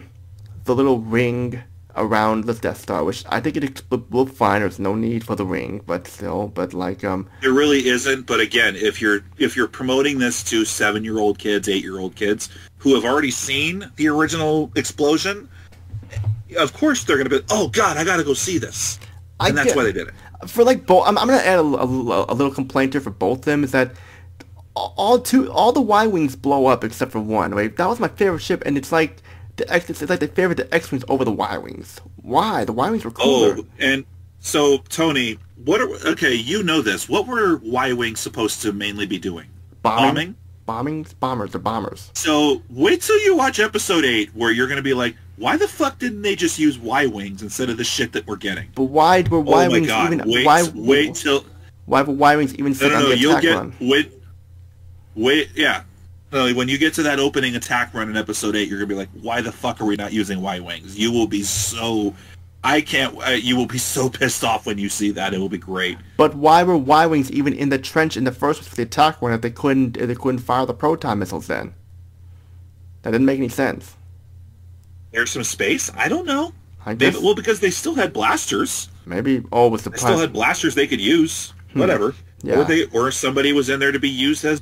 little ring around the Death Star, which I think it will fine. There's no need for the ring, but still, like there really isn't. But again, if you're promoting this to 7-year-old kids, 8-year-old kids who have already seen the original explosion, of course they're gonna be, oh God, I gotta go see this, and that's why they did it. For like both, I'm gonna add a little complaint here for both of them, is that all the Y-wings blow up except for one. Right? That was my favorite ship, and it's like it's like they favored the X-wings over the Y-wings. Why? The Y-wings were cooler. Oh, and so Tony, okay, you know this. What were Y-wings supposed to mainly be doing? Bombing? Bombers. They're bombers. So wait till you watch Episode 8, where you're gonna be like, why the fuck didn't they just use Y-wings instead of the shit that we're getting? But why were Y-wings even? Wait till. Why were Y-wings even sent on the attack run? Wait, yeah. When you get to that opening attack run in Episode 8, you're going to be like, why the fuck are we not using Y-wings? You will be so... you will be so pissed off when you see that. It will be great. But why were Y-wings even in the trench in the first place for the attack run if they couldn't fire the proton missiles then? That didn't make any sense. There's some space? I don't know. I guess... Well, because they still had blasters. Maybe... Oh, it was the... They still had blasters they could use. Whatever. Yeah. Or somebody was in there to be used as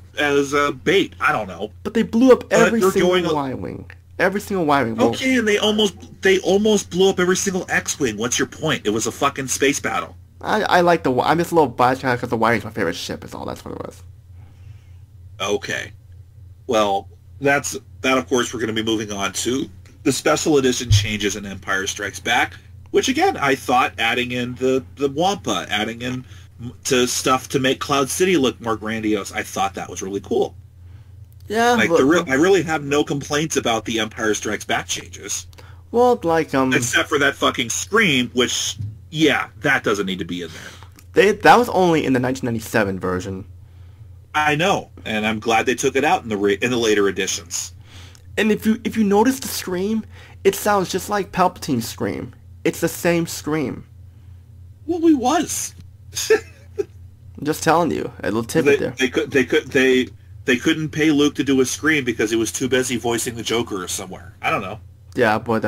bait. I don't know. But they blew up every single Y-wing. Every single Y-wing. Okay, and they almost blew up every single X-wing. What's your point? It was a fucking space battle. I like the... I'm just a little biased because the Y-wing's my favorite ship. Is all. That's what it was. Okay. Well, that of course we're going to be moving on to the special edition changes in Empire Strikes Back, which again I thought adding in the Wampa, adding in to stuff to make Cloud City look more grandiose. I thought that was really cool. Yeah, like I really have no complaints about the Empire Strikes Back changes. Well, like except for that fucking scream, which that doesn't need to be in there. That was only in the 1997 version. I know, and I'm glad they took it out in the later editions. And if you notice the scream, it sounds just like Palpatine's scream. It's the same scream. Well, he was. I'm just telling you, a little tidbit there. They couldn't pay Luke to do a scream because he was too busy voicing the Joker or somewhere. I don't know. Yeah, but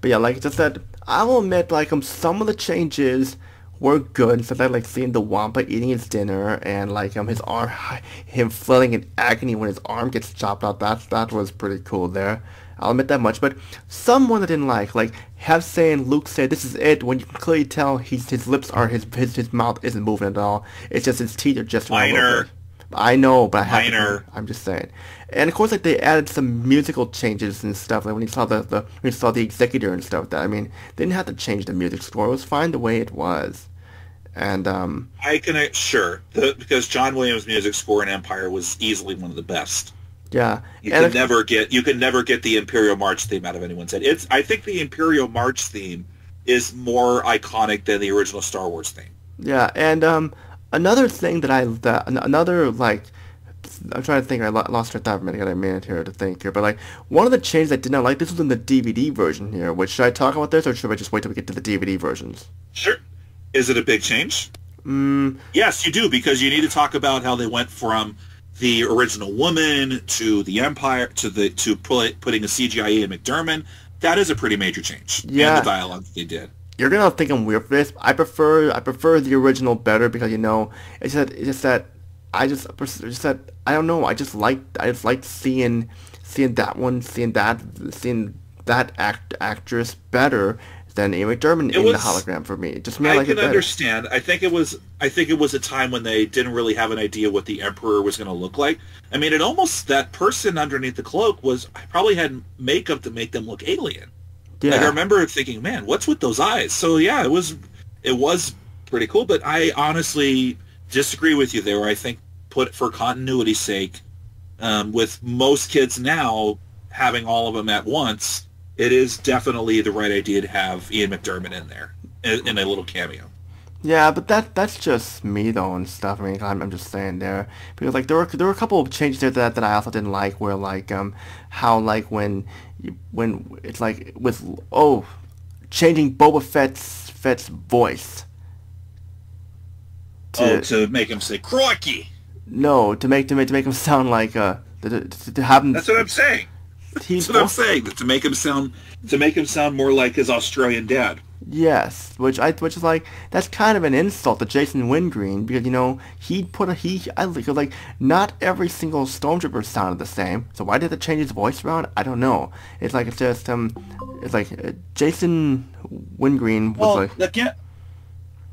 yeah, like I just said, I will admit, like some of the changes were good. Such as like seeing the Wampa eating his dinner and like him flailing in agony when his arm gets chopped out. That was pretty cool there. I'll admit that much, but someone I didn't like have saying Luke said this is it when you can clearly tell his lips are his mouth isn't moving at all. It's just his teeth are just minor. I know, but I'm just saying. And of course, like they added some musical changes and stuff. Like when you saw the Executor and stuff. That I mean, they didn't have to change the music score. It was fine the way it was. And because John Williams' music score in Empire was easily one of the best. Yeah, you can never get the Imperial March theme out of anyone's head. I think the Imperial March theme is more iconic than the original Star Wars theme. Yeah, and another thing I'm trying to think. I lost my thought for a minute. I got a minute here to think here, but like one of the changes I did not like. This was in the DVD version here. Which should I talk about this, or should I just wait till we get to the DVD versions? Sure. Is it a big change? Yes, you do, because you need to talk about how they went from the original woman to the Empire to putting a CGI in McDermott. That is a pretty major change. Yeah, and the dialogue that they did. You're gonna think I'm weird for this. I prefer the original better because it's just that I don't know. I just like seeing that actress better than Ian McDermott in the hologram for me. Just me, I like it better. Understand. I think it was a time when they didn't really have an idea what the Emperor was going to look like. I mean, that person underneath the cloak probably had makeup to make them look alien. Yeah. Like, I remember thinking, man, what's with those eyes? So yeah, it was pretty cool. But I honestly disagree with you there. I think for continuity's sake, with most kids now having all of them at once, it is definitely the right idea to have Ian McDermott in there in a little cameo. Yeah, but that's just me though and stuff. I mean, I'm just saying there because like there were a couple of changes there that I also didn't like. Where like how like when it's like with changing Boba Fett's voice To make him say "crikey." no to make him sound like to have him. That's what I'm saying. That's what I'm saying. To make him sound more like his Australian dad. Yes, which is like that's kind of an insult to Jason Wingreen because like not every single stormtrooper sounded the same. So why did they change his voice around? I don't know. It's like Jason Wingreen was again,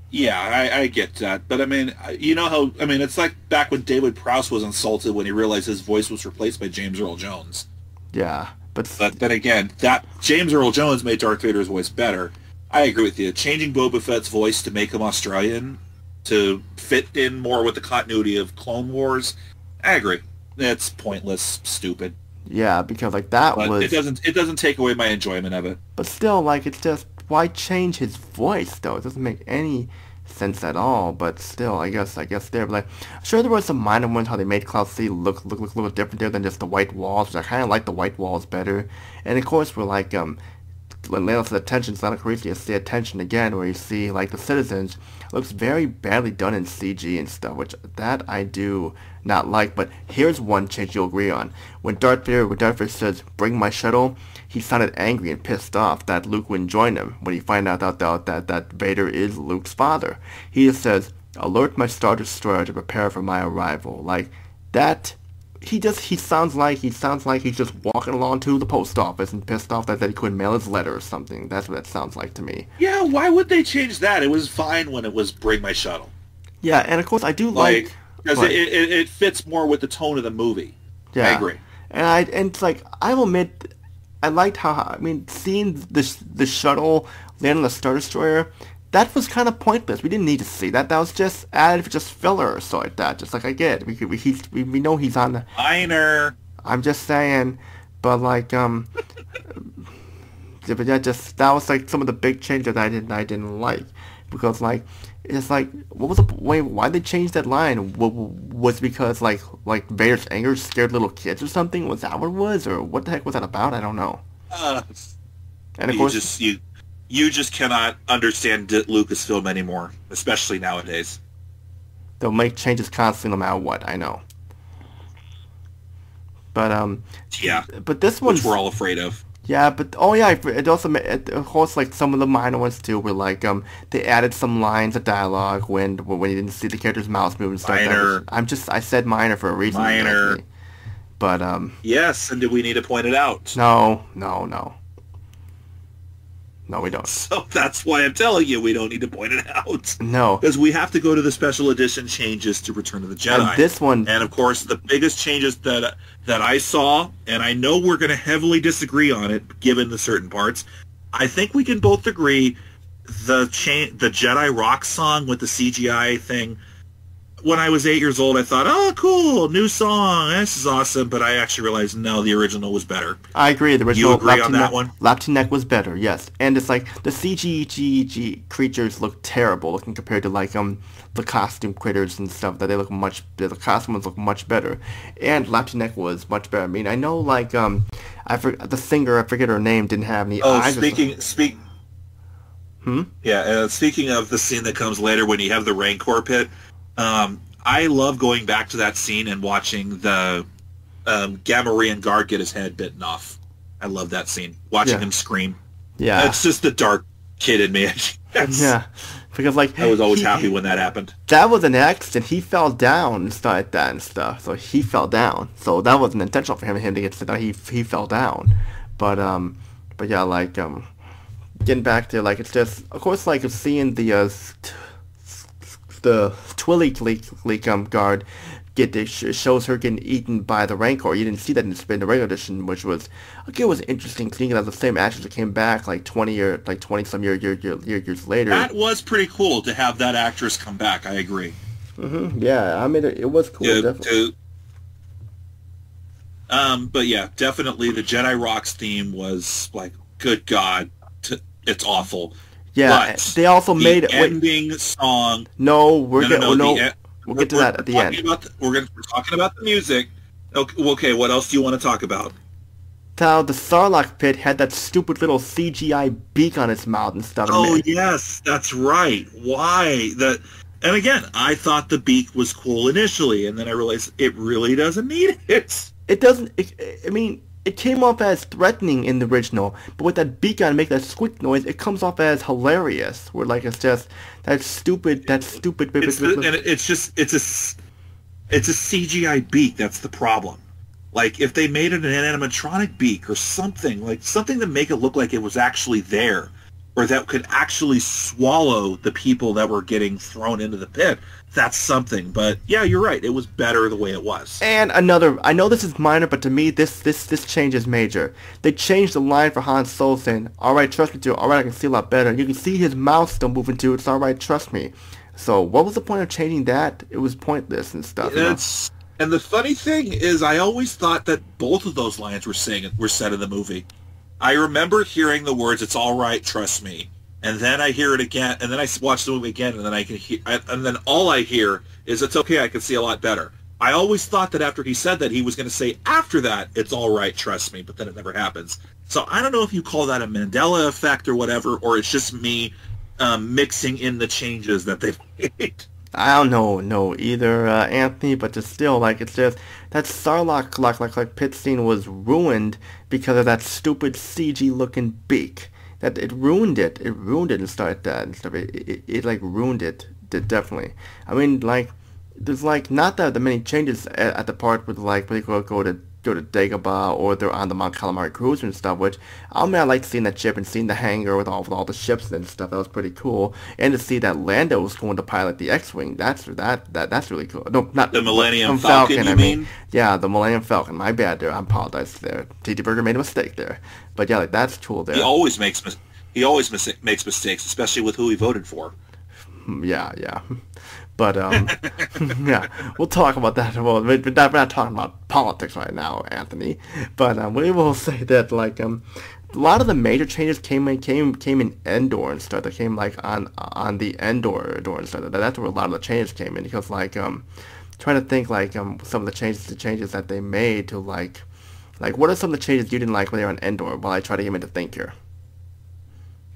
yeah, I get that, but I mean, you know how it's like back when David Prowse was insulted when he realized his voice was replaced by James Earl Jones. Yeah, but then again, that James Earl Jones made Darth Vader's voice better. I agree with you. Changing Boba Fett's voice to make him Australian to fit in more with the continuity of Clone Wars, I agree. That's pointless, stupid. Yeah, because like it doesn't take away my enjoyment of it. But still, like it's just why change his voice though? It doesn't make any sense at all. But still, I guess there. But like, sure, there were some minor ones how they made Cloud City look a little different there than just the white walls. Which I kind of like the white walls better. And of course, we're like Layla's attention, it's not a crazy. You see attention again, where you see like the citizens looks very badly done in CG and stuff, which that I do not like. But here's one change you'll agree on: when Darth Vader says "Bring my shuttle," he sounded angry and pissed off that Luke wouldn't join him. When he find out that Vader is Luke's father, he just says, "Alert my Star Destroyer to prepare for my arrival." Like that. He sounds like he's just walking along to the post office and pissed off that he couldn't mail his letter or something. That's what it sounds like to me. Yeah, why would they change that? It was fine when it was "Bring my shuttle." Yeah, and of course I do like because it fits more with the tone of the movie. Yeah, I agree. And it's like I will admit, I liked how seeing the shuttle land on the Star Destroyer. That was kind of pointless. We didn't need to see that. That was just added for just filler or so like that. Just like I get, we know he's on the minor. I'm just saying, but like but that was like some of the big changes I didn't like because like it's like what was the why they changed that line? Was because like Vader's anger scared little kids or something? Was that what it was, or what the heck was that about? I don't know. And of course You just cannot understand Lucasfilm anymore, especially nowadays. They'll make changes constantly no matter what, I know. But yeah. But this one, which we're all afraid of. Yeah, but it also of course like some of the minor ones too were like they added some lines of dialogue when you didn't see the character's mouth move and stuff. Minor. I said minor for a reason. Minor. But yes, and do we need to point it out? No, we don't. So that's why I'm telling you we don't need to point it out. No. Because we have to go to the special edition changes to Return of the Jedi. And this one... And, of course, the biggest changes that I saw, and I know we're going to heavily disagree on it, given the certain parts, I think we can both agree the Jedi Rock song with the CGI thing, when I was 8 years old, I thought, oh, cool, new song, this is awesome, but I actually realized, no, the original was better. I agree, the original... You agree on that one? Laptinek was better, yes. And it's like, the CG creatures look terrible, looking compared to, like, the costume critters and stuff, that the costumes look much better. And Laptinek was much better. I mean, I know, like, the singer, I forget her name, didn't have any eyes. Yeah, speaking of the scene that comes later when you have the Rancor pit, I love going back to that scene and watching the Gamorrean guard get his head bitten off. I love that scene. Watching him scream. Yeah. It's just the dark kid in me. Yeah. Because, like... I was always happy when that happened. That was an accident. He fell down and stuff like that and stuff. So he fell down. So that wasn't intentional for him to get to that. He fell down. But yeah, like, getting back to, like, it's just... Of course, like, seeing the Twilly guard shows her getting eaten by the Rancor. You didn't see that in the regular edition, which was interesting seeing that the same actress that came back like 20 some years later. That was pretty cool to have that actress come back. I agree. Yeah, I mean it was cool. Yeah, definitely. But yeah, definitely the Jedi Rocks theme was like, good God, it's awful. Yeah, But they also made the ending song. No, we'll get to that at the end. We're talking about the music. Okay, what else do you want to talk about? How the Sarlacc pit had that stupid little CGI beak on its mouth and stuff. Oh, yes, that's right. Why? And again, I thought the beak was cool initially, and then I realized it really doesn't need it. It doesn't. I mean, it came off as threatening in the original, but with that beak on, make that squeak noise, it comes off as hilarious. Where like it's just that stupid. And it's a CGI beak. That's the problem. Like, if they made it an animatronic beak or something, like something to make it look like it was actually there, or that could actually swallow the people that were getting thrown into the pit, that's something. But yeah, you're right. It was better the way it was. And another, I know this is minor, but to me, this change is major. They changed the line for Han Solo saying, "Alright, trust me, too. Alright, I can see a lot better." You can see his mouth still moving too. It's alright, trust me. So what was the point of changing that? It was pointless and stuff. And the funny thing is, I always thought that both of those lines were said in the movie. I remember hearing the words, "It's all right, trust me," and then I hear it again, and then I watch the movie again, and then and then all I hear is, "It's okay, I can see a lot better." I always thought that after he said that, he was going to say after that, "It's all right, trust me," but then it never happens. So I don't know if you call that a Mandela effect or whatever, or it's just me mixing in the changes that they've made. I don't know either, Anthony, but just still, like, it's just, that Sarlacc, like pit scene was ruined because of that stupid CG-looking beak. That it ruined it and started that and stuff. It like, ruined it, definitely. I mean, like, there's, like, not that many changes at the part with, like, when they go to Dagobah, or they're on the Mount Calamari cruiser and stuff, which, I mean, I like seeing that ship and seeing the hangar with all the ships and stuff. That was pretty cool. And to see that Lando was going to pilot the X-Wing, that's really cool. No, not the Millennium Falcon, you mean? Yeah, the Millennium Falcon. My bad there. I apologize there. TTBurger made a mistake there. But yeah, like, that's cool there. He always makes mistakes, especially with who he voted for. Yeah. But, yeah, we'll talk about that. Well, we're not talking about politics right now, Anthony. But we will say that, like, a lot of the major changes came in Endor and stuff. That came, like, on the Endor and stuff. That's where a lot of the changes came in. Because, like, trying to think, like, some of the changes that they made to, like, what are some of the changes you didn't like when they were on Endor? While I try to get me to think here.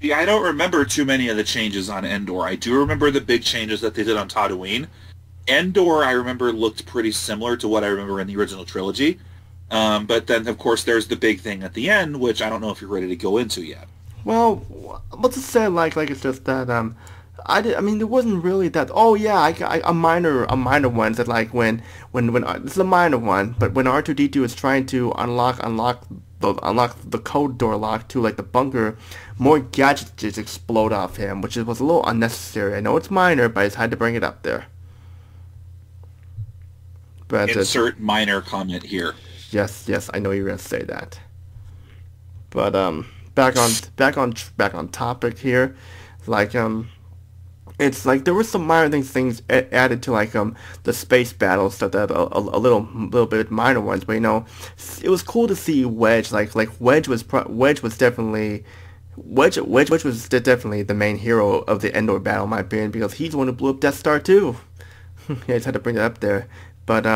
Yeah, I don't remember too many of the changes on Endor. I do remember the big changes that they did on Tatooine. Endor, I remember, looked pretty similar to what I remember in the original trilogy. But then, of course, there's the big thing at the end, which I don't know if you're ready to go into yet. Well, let's just say, like it's just that, I mean, there wasn't really that. Oh yeah, a minor ones that, like, when this is a minor one, but when R2-D2 is trying to unlock the code door lock to, like, the bunker, more gadgets just explode off him, which was a little unnecessary. I know it's minor, but I just had to bring it up there. But insert minor comment here. Yes, I know you're gonna say that. But back on topic here, like it's like there were some minor things added to, like, the space battle stuff, that a little bit minor ones, but, you know, it was cool to see Wedge. Like Wedge was definitely the main hero of the Endor battle, in my opinion, because he's the one who blew up Death Star too. Yeah, I just had to bring that up there. But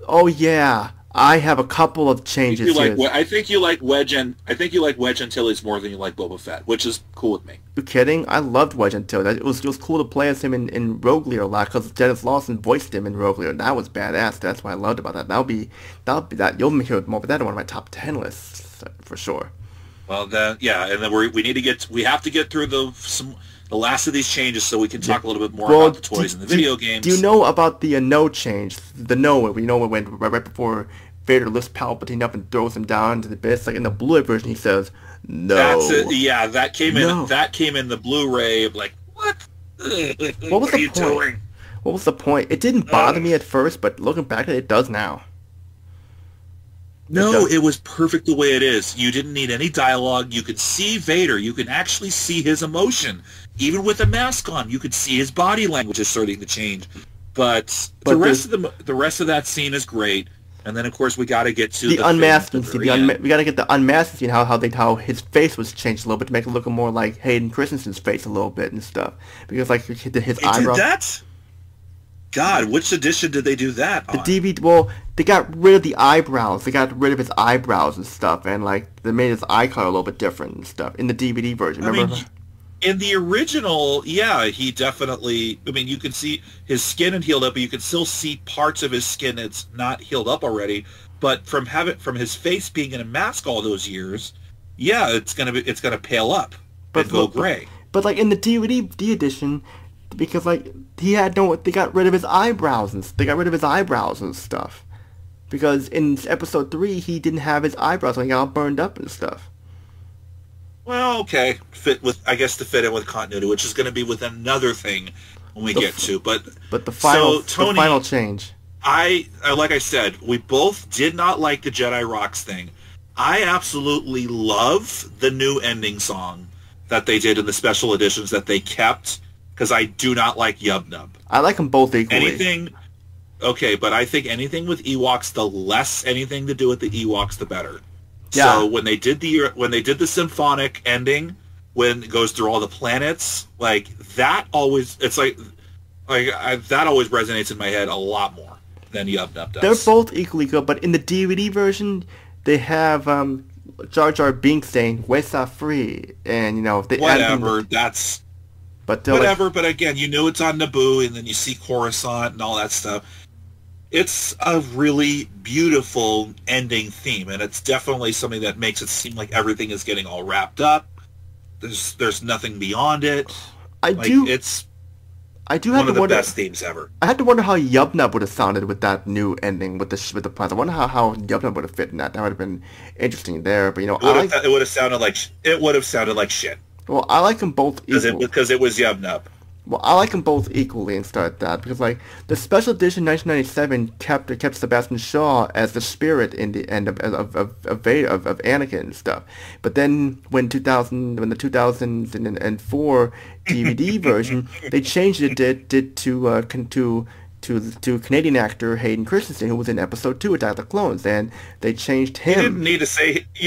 oh yeah, I have a couple of changes here. I think you like Wedge Antilles more than you like Boba Fett, which is cool with me. You kidding? I loved Wedge Antilles. It was cool to play as him in Rogue Leader a lot, because Dennis Lawson voiced him in Rogue Leader. That was badass. That's what I loved about that. That'll be that. You'll hear more about that in one of my top 10 lists for sure. Well, then, yeah, and then we have to get through the last of these changes so we can talk a little bit more about the toys and the video games. Do you know about the no change? The no, we know it went right before Vader lifts Palpatine up and throws him down into the abyss. Like in the Blu-ray version, he says, "No." That's it. Yeah, that came in. That came in the Blu-ray. Like, what? What are you doing? What was the point? It didn't bother me at first, but looking back at it, it does now. No, it was perfect the way it is. You didn't need any dialogue. You could see Vader. You can actually see his emotion. Even with a mask on, you could see his body language is starting to change. But the rest of that scene is great. And then, of course, we got to get to the unmasking scene. We got to get the unmasking scene. How his face was changed a little bit to make it look more like Hayden Christensen's face a little bit and stuff. Because like his eyebrows. Did that? God, which edition did they do that on? The DVD. Well, they got rid of the eyebrows. They got rid of his eyebrows and stuff, and like they made his eye color a little bit different and stuff in the DVD version. Remember? In the original, yeah, he definitely. I mean, you can see his skin had healed up, but you can still see parts of his skin that's not healed up already. But from his face being in a mask all those years, yeah, it's gonna pale up and go gray. But like in the DVD edition, because like they got rid of his eyebrows and stuff. Because in episode 3, he didn't have his eyebrows, and he got all burned up and stuff. Well, okay, to fit in with continuity, which is going to be with another thing when we get to. But the final change. Like I said, we both did not like the Jedi Rocks thing. I absolutely love the new ending song that they did in the special editions that they kept, because I do not like Yub Nub. I like them both equally. Okay, but I think anything with Ewoks, the less anything to do with the Ewoks, the better. Yeah. So when they did the symphonic ending, when it goes through all the planets, like that always that always resonates in my head a lot more than Yub Nub does. They're both equally good, but in the DVD version, they have Jar Jar Binks saying "Wesa free," and whatever. Whatever. Like, but again, it's on Naboo, and then you see Coruscant and all that stuff. It's a really beautiful ending theme, and it's definitely something that makes it seem like everything is getting all wrapped up. There's nothing beyond it. It's one of the best themes ever. I had to wonder how Yub Nub would have sounded with that new ending with the plans. I wonder how Yub Nub would have fit in that. That would have been interesting there. But it would have sounded like shit. Well, I like them both equally. Because it was Yub Nub. Well, I like them both equally and start that, because like the special edition 1997 kept Sebastian Shaw as the spirit in the end of Vader, of Anakin and stuff. But then when the 2004 DVD version, they changed it to Canadian actor Hayden Christensen, who was in episode 2 of Attack of the Clones, and they changed him. You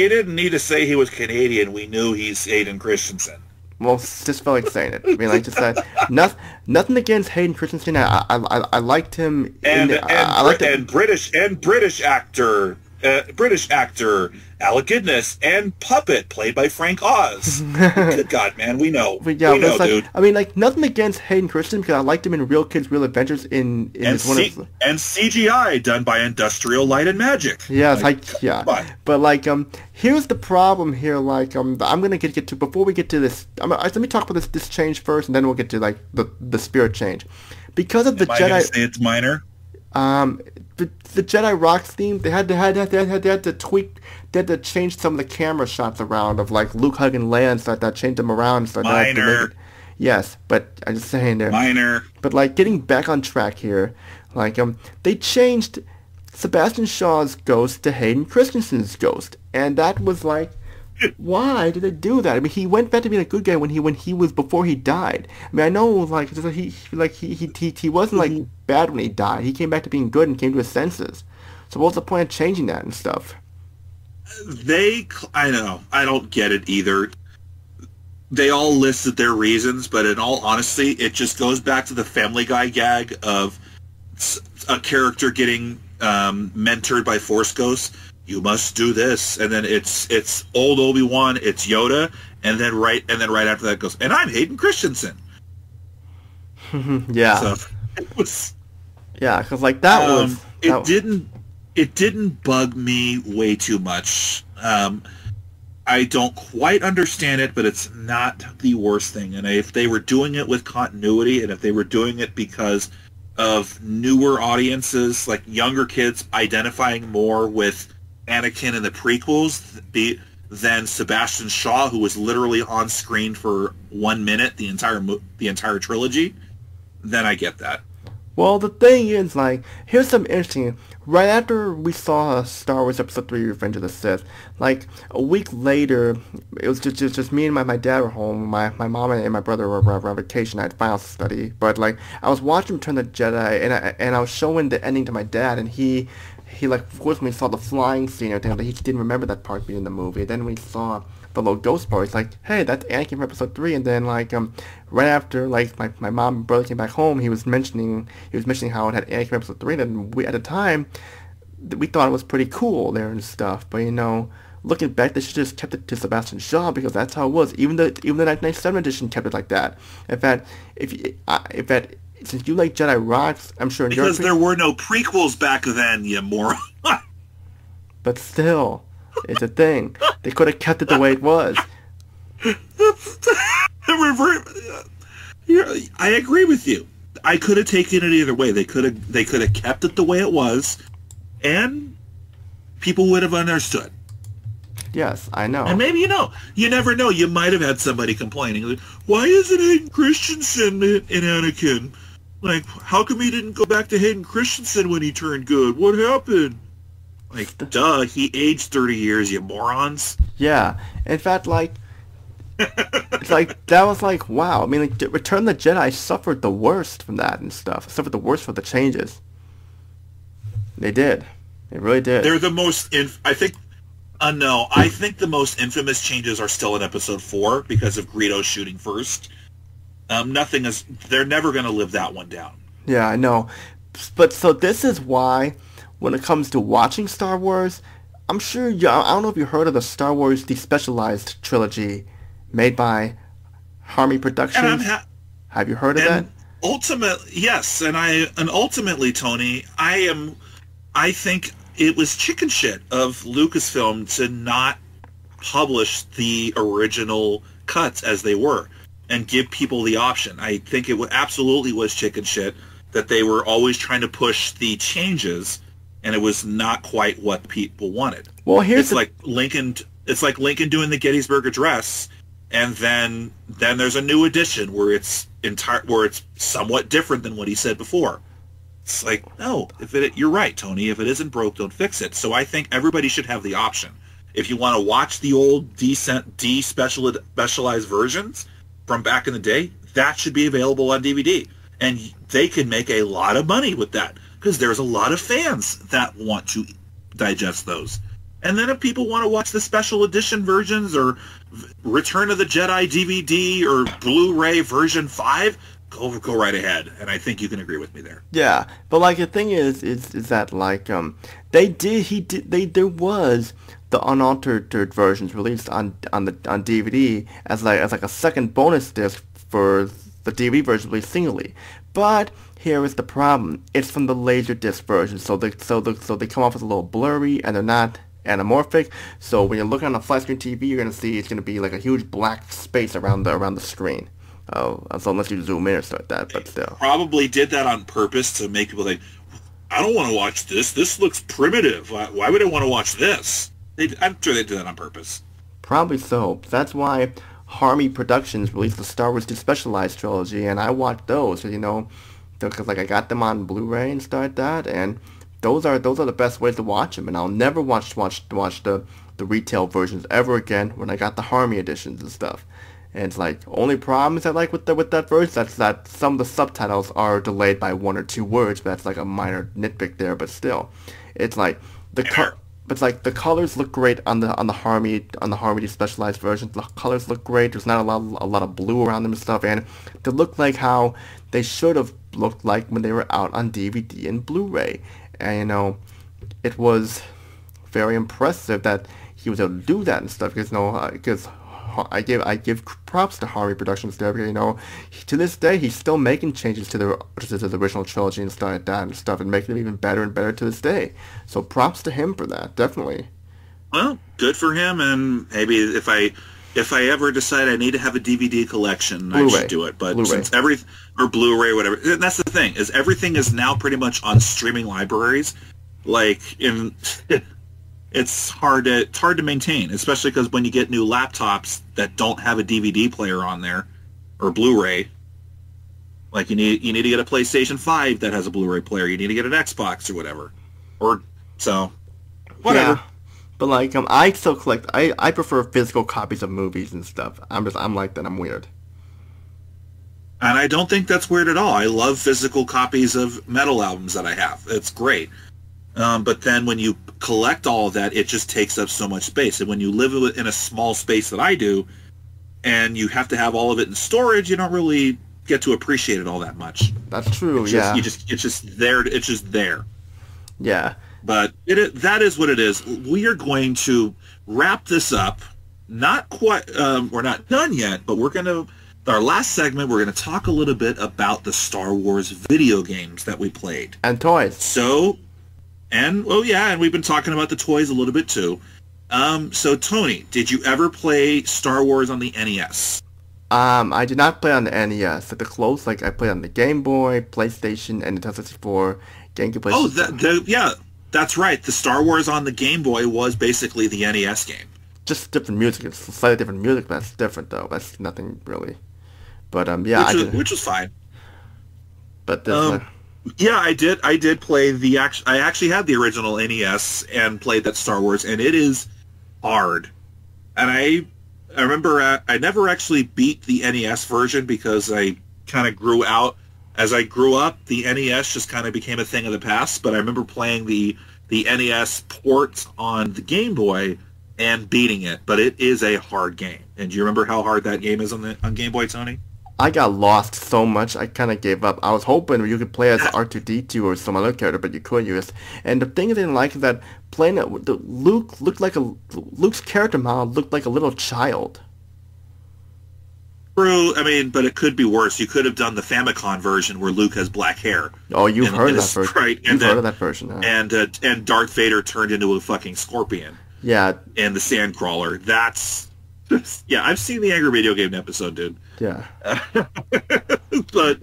didn't need to say he was Canadian. We knew he's Hayden Christensen. Well, just felt like saying it. I mean, like, just nothing against Hayden Christensen. I liked him. British actor Alec Guinness, and Puppet, played by Frank Oz. Good God, man, we know. Dude. I mean, like, nothing against Hayden Christensen, because I liked him in Real Kids, Real Adventures and CGI done by Industrial Light and Magic. Yes, but like, here's the problem here. Like, I'm gonna get to, before we get to this. Let me talk about this change first, and then we'll get to like the spirit change, because of the Jedi. Am I gonna say it's minor? The Jedi Rocks theme, they had to tweak, they had to change some of the camera shots around of like Luke hugging Leia and stuff, that change them around and stuff. Minor. Yes, but I'm just saying there. Minor. But like, getting back on track here, like they changed Sebastian Shaw's ghost to Hayden Christensen's ghost, and that was like, why did they do that? I mean, he went back to being a good guy when he was, before he died. I mean, I know like he wasn't like bad when he died. He came back to being good and came to his senses. So what's the point of changing that and stuff? I know, I don't get it either. They all listed their reasons, but in all honesty, it just goes back to the Family Guy gag of a character getting mentored by Force ghosts. You must do this, and then it's old Obi-Wan, it's Yoda, and then right after that goes, and I'm Hayden Christensen. Yeah. So it was. Yeah, because like that was. It didn't bug me way too much. I don't quite understand it, but it's not the worst thing. And if they were doing it with continuity, and if they were doing it because of newer audiences, like younger kids identifying more with Anakin in the prequels than Sebastian Shaw, who was literally on screen for 1 minute the entire trilogy, then I get that. Well, the thing is, like, here's some interesting. Right after we saw Star Wars Episode 3: Revenge of the Sith, like a week later, it was just me and my dad were home. My mom and my brother were on vacation. I had final study, but like I was watching Return of the Jedi, and I was showing the ending to my dad, and he he like, of course, when we saw the flying scene and everything, he didn't remember that part being in the movie. Then we saw the little ghost part. It's like, hey, that's Anakin from episode 3. And then like right after like my mom and brother came back home, he was mentioning how it had Anakin from episode 3. And then we at the time we thought it was pretty cool there and stuff. But you know, looking back, they should just kept it to Sebastian Shaw because that's how it was. Even the 1997 edition kept it like that. In fact, since you like Jedi Rocks, I'm sure because there were no prequels back then, you moron. But still, it's a thing. They could have kept it the way it was. I agree with you. I could have taken it either way. They could have kept it the way it was, and people would have understood. Yes, I know. And maybe, you never know. You might have had somebody complaining, like, why isn't Hayden Christensen in Anakin? Like, how come he didn't go back to Hayden Christensen when he turned good? What happened? Like, duh, he aged 30 years, you morons. Yeah. In fact, like, it's like, that was like, wow. I mean, like, Return of the Jedi suffered the worst from that and stuff. Suffered the worst for the changes. They did. They really did. They're the most, I think the most infamous changes are still in Episode 4 because of Greedo shooting first. They're never going to live that one down. Yeah, I know. But so this is why, when it comes to watching Star Wars, I'm sure I don't know if you heard of the Star Wars Despecialized Trilogy made by Harmy Productions. Have you heard of that? Yes, and ultimately, Tony, I think it was chicken shit of Lucasfilm to not publish the original cuts as they were and give people the option. I think it absolutely was chicken shit that they were always trying to push the changes, and it was not quite what people wanted. Well, it's like Lincoln doing the Gettysburg Address, and then there's a new edition where it's somewhat different than what he said before. It's like, no, you're right, Tony. If it isn't broke, don't fix it. So I think everybody should have the option. If you want to watch the old specialized versions from back in the day, that should be available on DVD. And they can make a lot of money with that because there's a lot of fans that want to digest those. And then if people want to watch the special edition versions or Return of the Jedi DVD or Blu-ray version 5, go right ahead. And I think you can agree with me there. Yeah, but like the thing is that like there was the unaltered versions released on DVD as like a second bonus disc for the DVD version released singly. But here is the problem: it's from the Laserdisc version, so they come off as a little blurry and they're not anamorphic. So when you're looking on a flat screen TV, you're gonna see it's gonna be like a huge black space around the screen. Oh, so unless you zoom in or stuff like that, but still. Probably did that on purpose to make people think, I don't want to watch this. This looks primitive. Why would I want to watch this? I'm sure they did that on purpose. Probably so. That's why Harmy Productions released the Star Wars Despecialized Trilogy, and I watched those, because like I got them on Blu-ray and stuff like that, and those are the best ways to watch them. And I'll never watch the retail versions ever again when I got the Harmy editions and stuff. And it's like, only problem is that like with that version, that's that some of the subtitles are delayed by 1 or 2 words, but that's like a minor nitpick there. But still, it's like the colors look great on the Harmy Specialized version. The colors look great. There's not a lot of blue around them and stuff, and they look like how they should have looked like when they were out on DVD and Blu-ray. And it was very impressive that he was able to do that and stuff because I give props to Harmy Productions there because to this day he's still making changes to the original trilogy and stuff like that and stuff, and making them even better and better to this day. So props to him for that, definitely. Well, good for him, and maybe if I ever decide I need to have a DVD collection, Blu-ray. I should do it. But Blu-ray. Since or Blu-ray, whatever, and that's the thing is everything is now pretty much on streaming libraries. It's hard to maintain, especially because when you get new laptops that don't have a DVD player on there or Blu-ray, like you need to get a PlayStation 5 that has a Blu-ray player. You need to get an Xbox or whatever, whatever. Yeah, but like I still collect. I prefer physical copies of movies and stuff. I'm like that. I'm weird. And I don't think that's weird at all. I love physical copies of metal albums that I have. It's great. But then when you collect all of that, it just takes up so much space. And when you live in a small space that I do, and you have to have all of it in storage, you don't really get to appreciate it all that much. That's true. It's just there. It's just there. Yeah. But that is what it is. We are going to wrap this up. Not quite. We're not done yet, but our last segment, we're going to talk a little bit about the Star Wars video games that we played. And toys. And we've been talking about the toys a little bit too. So Tony, did you ever play Star Wars on the NES? I did not play on the NES. At the close, I played on the Game Boy, PlayStation, and Nintendo 64, GameCube. Oh, that's right. The Star Wars on the Game Boy was basically the NES game. Just different music. It's slightly different music, but that's different though. That's nothing really. But which was fine. But this, I did play I actually had the original NES and played that Star Wars, and it is hard. And I remember I never actually beat the NES version because I kind of grew out. As I grew up, the NES just kind of became a thing of the past. But I remember playing the NES port on the Game Boy and beating it. But it is a hard game. And do you remember how hard that game is on Game Boy, Tony? I got lost so much, I kind of gave up. I was hoping you could play as R2-D2 or some other character, but you couldn't use. And the thing I didn't like is that playing it, Luke's character model looked like a little child. True, but it could be worse. You could have done the Famicom version where Luke has black hair. Oh, you've heard of that version. Right, you've heard of that version. And Darth Vader turned into a fucking scorpion. Yeah. And the Sandcrawler. That's... Yeah, I've seen the Angry Video Game episode, dude. Yeah. But,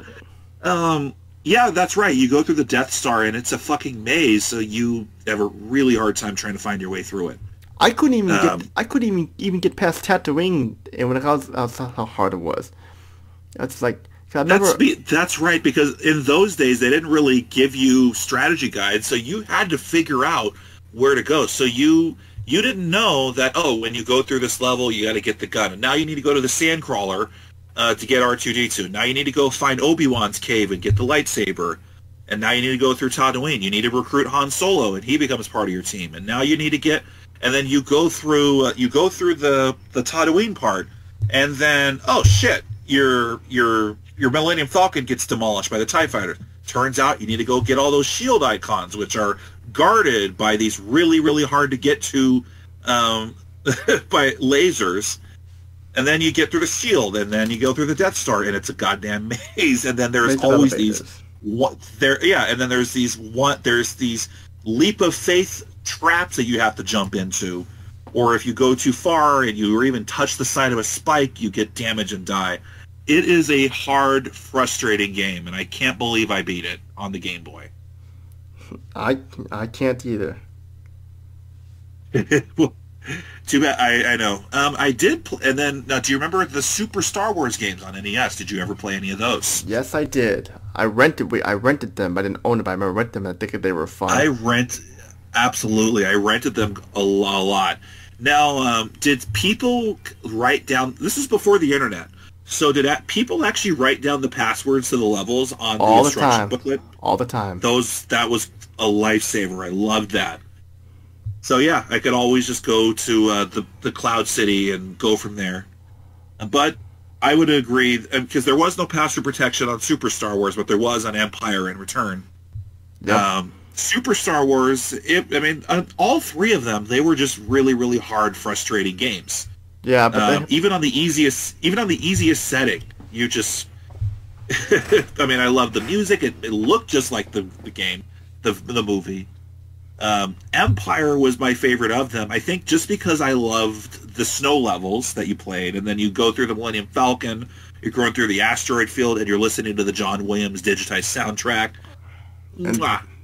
that's right. You go through the Death Star, and it's a fucking maze, so you have a really hard time trying to find your way through it. I couldn't even get past Tatooine, and when I was how hard it was. It's like that's right, because in those days they didn't really give you strategy guides, so you had to figure out where to go. So you didn't know that, when you go through this level, you got to get the gun. And now you need to go to the Sandcrawler to get R2-D2. Now you need to go find Obi-Wan's cave and get the lightsaber. And now you need to go through Tatooine. You need to recruit Han Solo, and he becomes part of your team. And now you need to get... And then you go through the Tatooine part, and then, oh shit, your Millennium Falcon gets demolished by the TIE Fighter. Turns out you need to go get all those shield icons, which are guarded by these really, really hard to get to by lasers. And then you get through the shield, and then you go through the Death Star, and it's a goddamn maze. And then there's always these there's these leap of faith traps that you have to jump into, or if you go too far and you even touch the side of a spike, you get damaged and die. It is a hard, frustrating game, and I can't believe I beat it on the Game Boy. I can't either. Well, too bad. I know. I did, and then now, do you remember the Super Star Wars games on NES? Did you ever play any of those? Yes, I did. I rented them. I didn't own them, but I remember renting them. I think they were fun. Absolutely, I rented them a lot. Now, did people write down? This is before the internet. So did people actually write down the passwords to the levels on the instruction booklet? All the time. That was a lifesaver. I loved that. So yeah, I could always just go to the Cloud City and go from there. But I would agree, because there was no password protection on Super Star Wars, but there was on Empire and Return. Yep. Super Star Wars, all three of them, they were just really, really hard, frustrating games. Yeah, but even on the easiest setting, you just... I love the music. It looked just like the game, the movie. Empire was my favorite of them. I think just because I loved the snow levels that you played, and then you go through the Millennium Falcon, you're going through the asteroid field, and you're listening to the John Williams digitized soundtrack.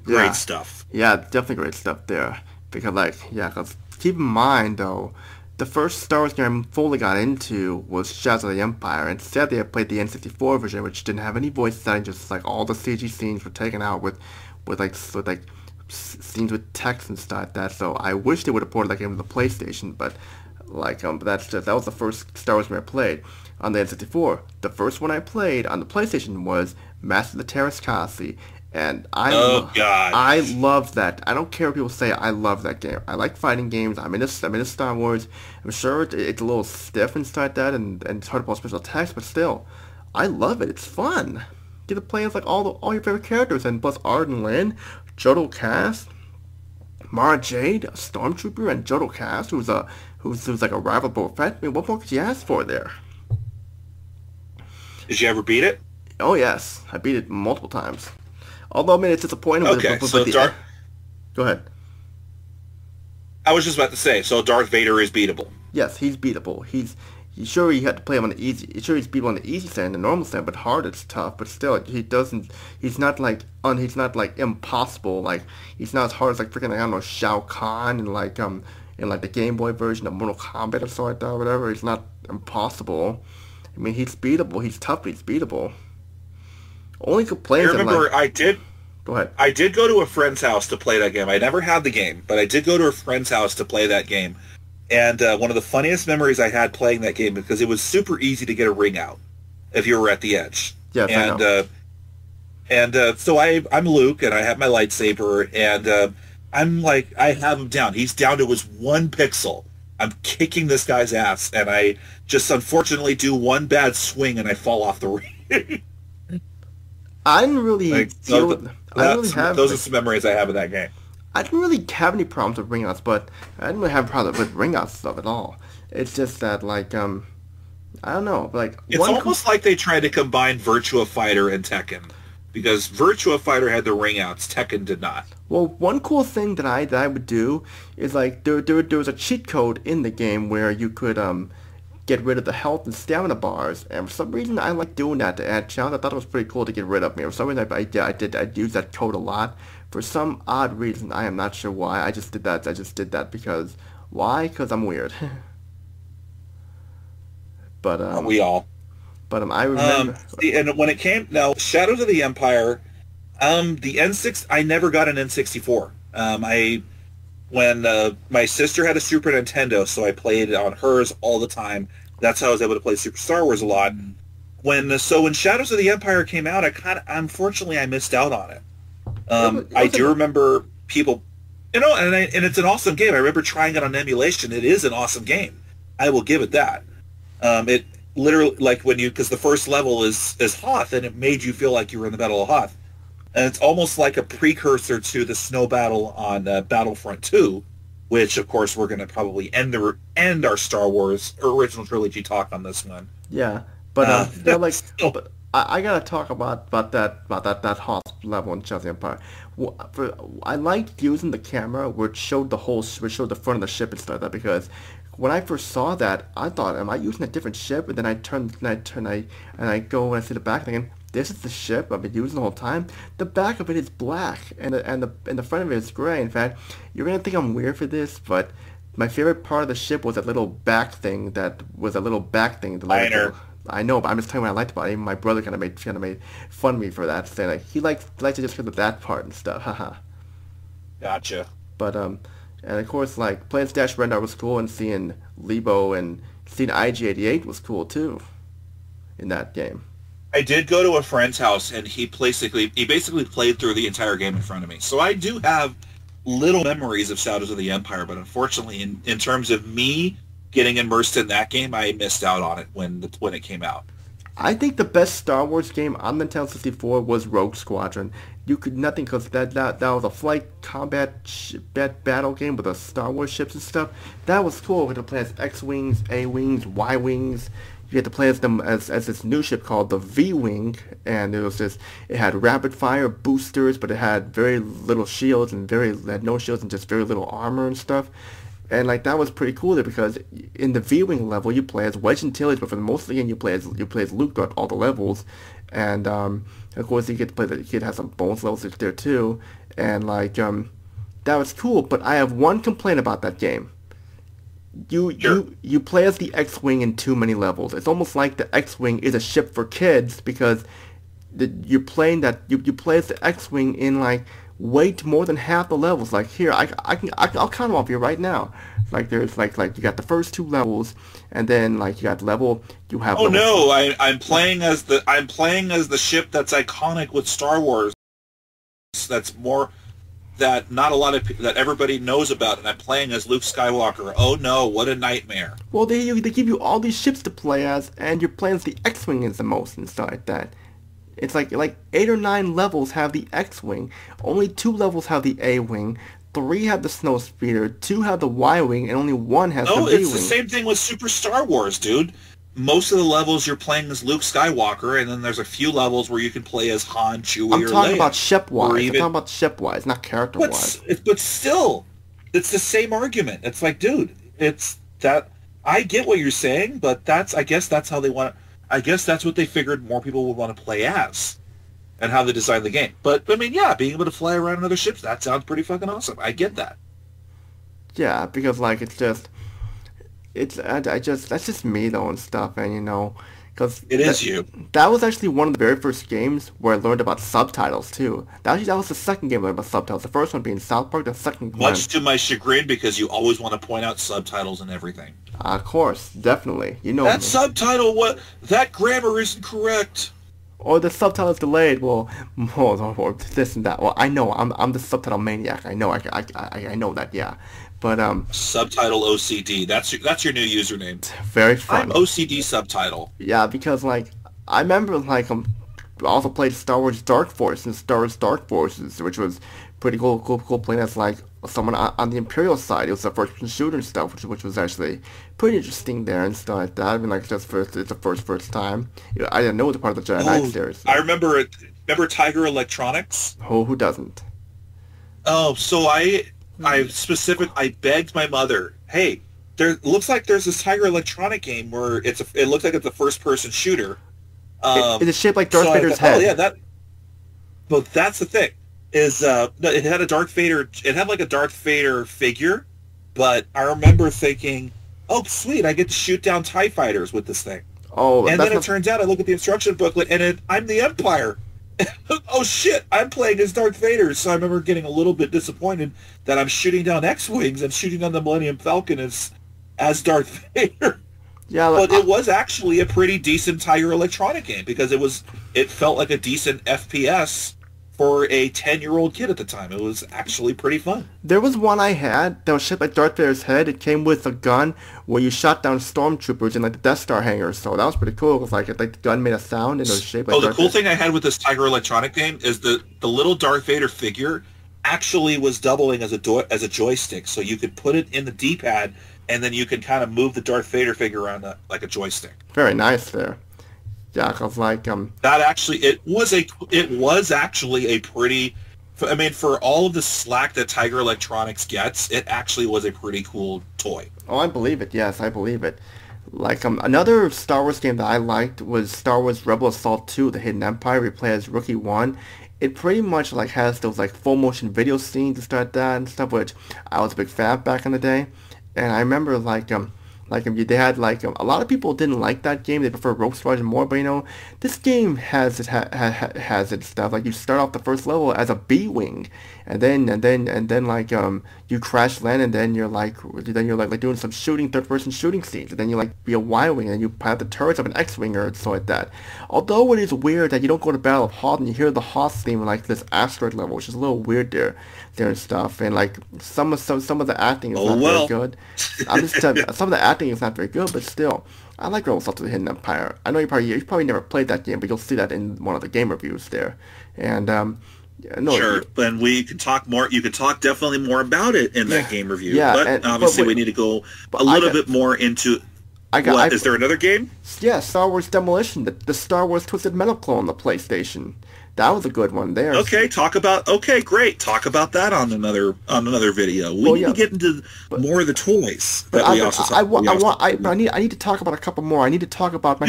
Great stuff. Yeah, definitely great stuff there. Because keep in mind, though, the first Star Wars game I fully got into was Shadows of the Empire, and sadly I played the N64 version, which didn't have any voice setting, just all the CG scenes were taken out with scenes with text and stuff like that. So I wish they would have ported that game to the PlayStation, but that was the first Star Wars game I played on the N64. The first one I played on the PlayStation was Master of the Terrace Colossi, And Oh God. I love that. I don't care what people say. I love that game. I like fighting games. I'm into Star Wars. I'm sure it's a little stiff inside that, and it's hard to pull special attacks, but still, I love it. It's fun. You get to play as like all your favorite characters, and plus Arden Lin, Jodo Cast, Mara Jade, a Stormtrooper, and Jodo Cast, who's like a rival Boba Fett. I mean, what more could you ask for there? Did you ever beat it? Oh yes, I beat it multiple times. Although, I mean, it's disappointing with, Okay, with so the... Go ahead. I was just about to say, so Darth Vader is beatable. Yes, he's beatable. He's sure you had to play him on the easy. Sure, he's beatable on the easy stand, the normal stand, but hard it's tough. But still, he doesn't. He's not like He's not like impossible. Like he's not as hard as like freaking I don't know Shao Kahn and like in like the Game Boy version of Mortal Kombat or something like that, or whatever. He's not impossible. I mean, he's beatable. He's tough, but he's beatable. Only complaints. I remember Go ahead. I did go to a friend's house to play that game. I never had the game, but I did go to a friend's house to play that game. And one of the funniest memories I had playing that game, because it was super easy to get a ring out if you were at the edge. Yes, and, I know. So I'm Luke, and I have my lightsaber, and I'm like, I have him down. He's down to his 1 pixel. I'm kicking this guy's ass, and I just unfortunately do one bad swing, and I fall off the ring. I didn't really those are some memories I have of that game. I didn't really have any problems with ring outs, but I didn't really have a problem with ring out stuff at all. It's just that, like, I don't know, like... It's almost like they tried to combine Virtua Fighter and Tekken, because Virtua Fighter had the ring outs, Tekken did not. Well, one cool thing that I would do is, like, there was a cheat code in the game where you could, get rid of the health and stamina bars, and for some reason I like doing that to add challenge. I thought it was pretty cool to get rid of me. For some reason I used that code a lot. For some odd reason, I am not sure why. I just did that because why? Because I'm weird. But we all. But I remember. And when it came now, Shadows of the Empire, the N6 I never got an N64. When my sister had a Super Nintendo, so I played it on hers all the time. That's how I was able to play Super Star Wars a lot. When Shadows of the Empire came out, unfortunately I missed out on it. I do remember people, and it's an awesome game. I remember trying it on emulation. It is an awesome game. I will give it that. It literally, like because the first level is Hoth, and it made you feel like you were in the Battle of Hoth. And it's almost like a precursor to the snow battle on Battlefront 2, which, of course, we're going to probably end our Star Wars original trilogy talk on this one. Yeah, but but I gotta talk about that Hoth level in Shadows of the Empire. I liked using the camera which showed the front of the ship and stuff like that, because when I first saw that, I thought, am I using a different ship? And then I go and I see the back thinking, this is the ship I've been using the whole time. The back of it is black, and the front of it is gray. In fact, you're gonna think I'm weird for this, but my favorite part of the ship was that little back thing. Liner. I know, but I'm just telling you what I liked about it. Even my brother kind of made fun of me for that, saying like he likes to just because of that part and stuff. Haha. Gotcha. But and of course, like playing Stash Rendar was cool, and seeing Lebo and seeing IG-88 was cool too. In that game. I did go to a friend's house, and he basically played through the entire game in front of me. So I do have little memories of Shadows of the Empire, but unfortunately, in terms of me getting immersed in that game, I missed out on it when it came out. I think the best Star Wars game on Nintendo 64 was Rogue Squadron. You could nothing because that was a flight combat battle game with the Star Wars ships and stuff. That was cool. We had to play as X-Wings, A-Wings, Y-Wings. You had to play as them as this new ship called the V-Wing, and it had rapid fire boosters, but it had very little shields and had no shields and just very little armor and stuff. And like that was pretty cool there, because in the V-Wing level you play as Wedge Antilles, but for the most of the game you play as Luke throughout all the levels, and of course you get to play you could have some bonus levels there too, and like that was cool. But I have one complaint about that game. You play as the X-Wing in too many levels. It's almost like the X-Wing is a ship for kids, because you play as the X-Wing in like way more than half the levels. Like here, I'll count them off here right now. Like there's like you got the first 2 levels, and then like you have. Oh no! I'm playing as the ship that's iconic with Star Wars. that's more that not a lot of that everybody knows about, and I'm playing as Luke Skywalker. Oh no, what a nightmare! Well, they give you all these ships to play as, and you're playing as the X-wing is the most and stuff like that. It's like 8 or 9 levels have the X-wing, only 2 levels have the A-wing, 3 have the Snowspeeder, 2 have the Y-wing, and only 1 has the B-wing. No, it's the same thing with Super Star Wars, dude. Most of the levels you're playing as Luke Skywalker, and then there's a few levels where you can play as Han, Chewie, or Leia. I'm talking about ship-wise. I'm talking about ship-wise, not character-wise. But still, it's the same argument. It's like, dude, it's that. I get what you're saying, but I guess that's how they want. I guess that's what they figured more people would want to play as, and how they designed the game. But I mean, yeah, being able to fly around in other ships, that sounds pretty fucking awesome. I get that. Yeah, because that's just me though and stuff, and because it is you. That was actually one of the very first games where I learned about subtitles too. That was the second game I learned about subtitles. The first one being South Park, the second one. Much to my chagrin, because you always want to point out subtitles and everything. Of course, definitely. That subtitle, that grammar isn't correct. Or the subtitle is delayed. Well, or this and that. Well, I know I'm the subtitle maniac. I know I know that. Yeah. But subtitle OCD. That's your new username. Very fun. I'm OCD subtitle. Yeah, because I remember I also played Star Wars Dark Force and Star Wars Dark Forces, which was pretty cool playing as someone on the Imperial side. It was a first-person shooter and stuff, which was actually pretty interesting there and stuff like that. I mean, it's the first time. I didn't know it was part of the Jedi Knight series. So. I remember it. Remember Tiger Electronics? Oh, who doesn't? Oh, so I begged my mother, hey, looks like there's this Tiger Electronic game where it looks like it's a first-person shooter. It's shaped like Darth Vader's head. Oh yeah, but that's the thing. It had a Darth Vader. It had like a Darth Vader figure, but I remember thinking, "Oh, sweet! I get to shoot down TIE fighters with this thing." Oh, and then it turns out I look at the instruction booklet, and I'm the Empire. Oh shit! I'm playing as Darth Vader, so I remember getting a little bit disappointed that I'm shooting down X-wings and shooting down the Millennium Falcon as Darth Vader. Yeah, but it was actually a pretty decent Tiger Electronic game because it felt like a decent FPS for a 10-year-old kid at the time. It was actually pretty fun. There was one I had that was shaped like Darth Vader's head. It came with a gun where you shot down stormtroopers in the Death Star hangar. So that was pretty cool. It was the gun made a sound and it was shaped like Darth Vader. Thing I had with this Tiger Electronic game is the little Darth Vader figure actually was doubling as a joystick. So you could put it in the D-pad and then you could kind of move the Darth Vader figure around like a joystick. Very nice there. Yeah, cause that actually it was actually a pretty. I mean, for all of the slack that Tiger Electronics gets, it actually was a pretty cool toy. Oh, I believe it. Yes, I believe it. Another Star Wars game that I liked was Star Wars Rebel Assault 2: The Hidden Empire. We play as Rookie 1. It pretty much has those full motion video scenes and stuff like that and stuff, which I was a big fan of back in the day. And I remember they had a lot of people didn't like that game. They prefer Rogue Squadron more, but this game has its stuff. You start off the first level as a B-wing, and then you crash land, and then you're doing some third-person shooting scenes, and then you be a Y-wing, and you have the turrets of an X-wing or so like that. Although it is weird that you don't go to Battle of Hoth and you hear the Hoth theme in this asteroid level, which is a little weird there and stuff, and some of the acting is not very good. I'm just telling you, some of the acting is not very good, but still, I like Rebel Assault to the Hidden Empire. I know you probably never played that game, but you'll see that in one of the game reviews there. And sure, and we could talk more. You could talk definitely more about it in that game review. Yeah, but obviously we need to go a little bit more into. Is there another game? Yeah, Star Wars Demolition, the Star Wars Twisted Metal clone on the PlayStation. That was a good one there. Okay, great. Talk about that on another video. We need to get into more of the toys that we also talk about. I need to talk about a couple more. I need to talk about my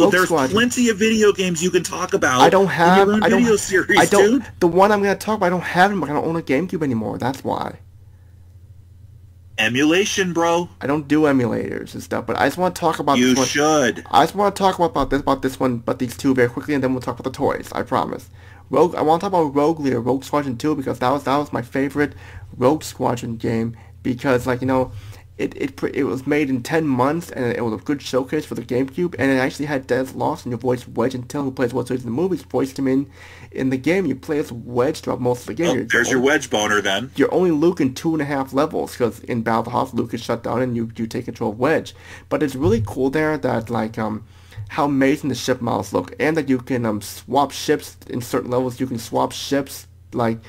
there's plenty of video games you can talk about. I don't have video series, dude. The one I'm going to talk about, I don't have them. I don't own a GameCube anymore. That's why. Emulation, bro. I don't do emulators and stuff, but I just want to talk about this one. You should. I just want to talk about this one, but these two very quickly, and then we'll talk about the toys. I promise. I want to talk about Rogue Leader, Rogue Squadron 2, because that was my favorite Rogue Squadron game, because it it was made in 10 months, and it was a good showcase for the GameCube, and it actually had Des Lawson, who voiced Wedge Antilles, who plays Wedge in the movies, voiced him in the game. You play as Wedge throughout most of the game. Oh, there's your Wedge boner then. You're only Luke in 2.5 levels, because in Battle of the Hoth, Luke is shut down, and you take control of Wedge. But it's really cool there that, like, how amazing the ship models look, and that you can swap ships in certain levels. You can swap ships, like,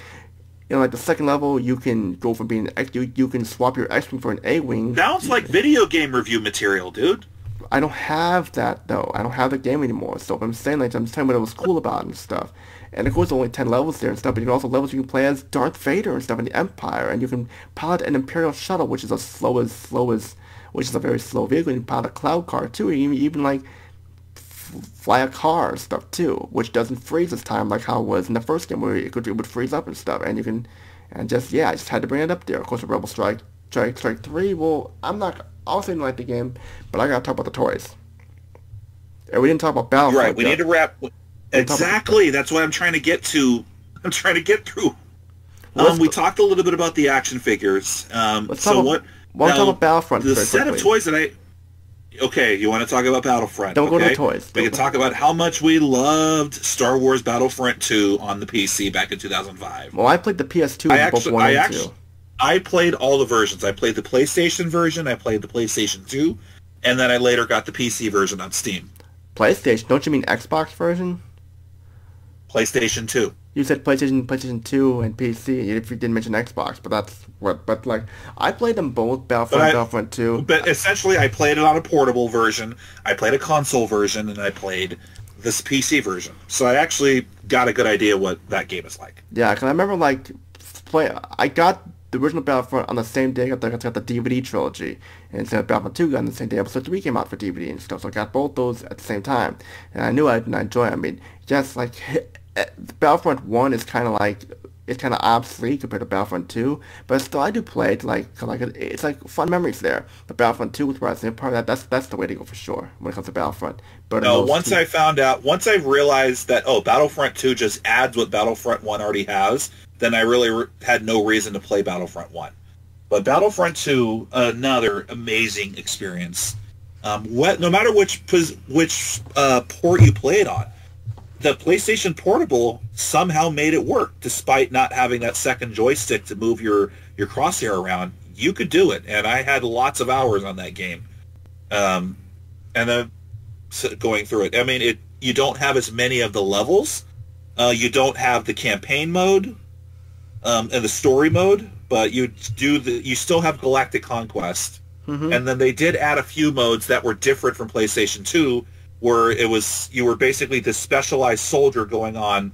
like the second level, you can go from being you can swap your X-Wing for an A-Wing. Sounds like video game review material, dude. I don't have that, though. I don't have the game anymore. So I'm saying, like, I'm just telling you what it was cool about and stuff. And of course, only 10 levels there and stuff, but you can also levels you can play as Darth Vader and stuff in the Empire, and you can pilot an Imperial shuttle, which is which is a very slow vehicle. You can pilot a cloud car too. You can even like fly a car and stuff too, which doesn't freeze this time like how it was in the first game where it would freeze up and stuff. And you can, and just, yeah, I just had to bring it up there. Of course, the Rebel Strike 3, well, I also didn't like the game, but I gotta talk about the toys. And we didn't talk about Battlefront. Right, we need to wrap. Exactly, that's what I'm trying to get to. I'm trying to get through. We talked a little bit about the action figures. Let's talk about Battlefront. The set of toys that Okay, you want to talk about Battlefront? Don't go to toys. We can talk about how much we loved Star Wars Battlefront 2 on the PC back in 2005. Well, I played the PS2 both 1 and 2. I played all the versions. I played the PlayStation version, I played the PlayStation 2, and then I later got the PC version on Steam. PlayStation? Don't you mean Xbox version? PlayStation 2. You said PlayStation 2 and PC, if you didn't mention Xbox, but like, I played them both, Battlefront 2. But essentially, I played it on a portable version, I played a console version, and I played this PC version. So I actually got a good idea what that game is like. Yeah, because I remember, like, I got the original Battlefront on the same day I got the DVD trilogy, and instead of Battlefront 2 got on the same day Episode 3 came out for DVD and stuff, so I got both those at the same time, and I knew I'd enjoy it. I mean, just like, Battlefront 1 is kind of like, it's kind of obsolete compared to Battlefront 2, but still I do play it, it's like fun memories there. The Battlefront 2 with Rise and Empire, that's the way to go for sure when it comes to Battlefront. But once I realized that, Battlefront 2 just adds what Battlefront 1 already has, then I really had no reason to play Battlefront 1. But Battlefront 2, another amazing experience. No matter which port you play it on, the PlayStation Portable somehow made it work, despite not having that second joystick to move your crosshair around. You could do it, and I had lots of hours on that game. And then going through it, I mean, you don't have as many of the levels. You don't have the campaign mode and the story mode, but you still have Galactic Conquest. Mm-hmm. And then they did add a few modes that were different from PlayStation 2, where you were basically this specialized soldier going on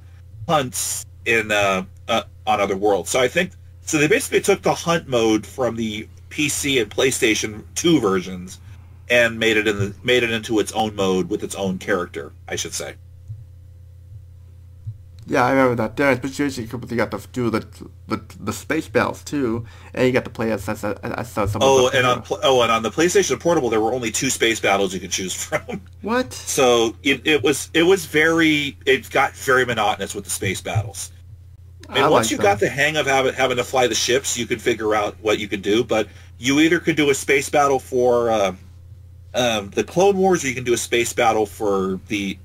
hunts on other worlds. So they basically took the hunt mode from the PC and PlayStation 2 versions and made it into its own mode with its own character, I should say. Yeah, I remember that. There, especially you got to do the space battles too, and you got to play as some. And on the PlayStation Portable, there were only 2 space battles you could choose from. What? So it got very monotonous with the space battles. And once you got the hang of having to fly the ships, you could figure out what you could do. But you either could do a space battle for the Clone Wars, or you can do a space battle for the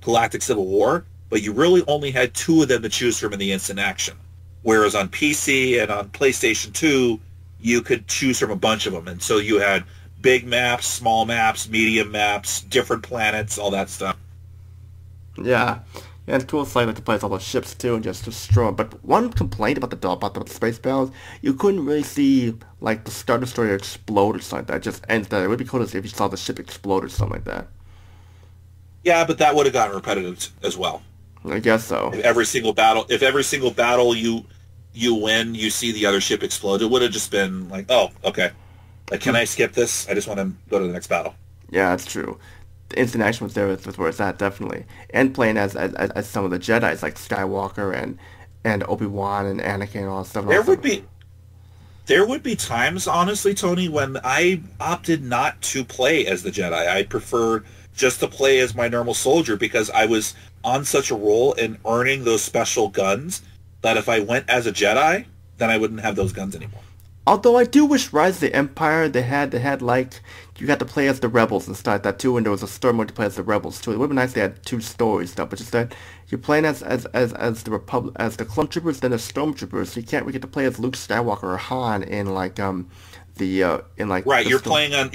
Galactic Civil War. But you really only had 2 of them to choose from in the instant action. Whereas on PC and on PlayStation 2, you could choose from a bunch of them. And so you had big maps, small maps, medium maps, different planets, all that stuff. Yeah. And it's cool to play as all the ships too and just destroy them. But one complaint about the space battles, you couldn't really see like the Star Destroyer explode or something like that. It just ends there. It would be cool if you saw the ship explode or something like that. Yeah, but that would have gotten repetitive as well. I guess so. If every single battle you win, you see the other ship explode, it would have just been like, oh, okay. Like, can I skip this? I just want to go to the next battle. Yeah, that's true. The instant action was there with where it's at, definitely. And playing as some of the Jedis, like Skywalker and Obi-Wan and Anakin and all that stuff. There would be times, honestly, Tony, when I opted not to play as the Jedi. I prefer just to play as my normal soldier, because I was on such a roll in earning those special guns that if I went as a Jedi, then I wouldn't have those guns anymore. Although I do wish Rise of the Empire they had like you got to play as the rebels and stuff like that too, and there was a story mode to play as the rebels too. It would be nice if they had two stories stuff, but just that you're playing as the Republic as the clone troopers, then the stormtroopers. So you can't really get to play as Luke Skywalker or Han in like in like Right, the you're playing on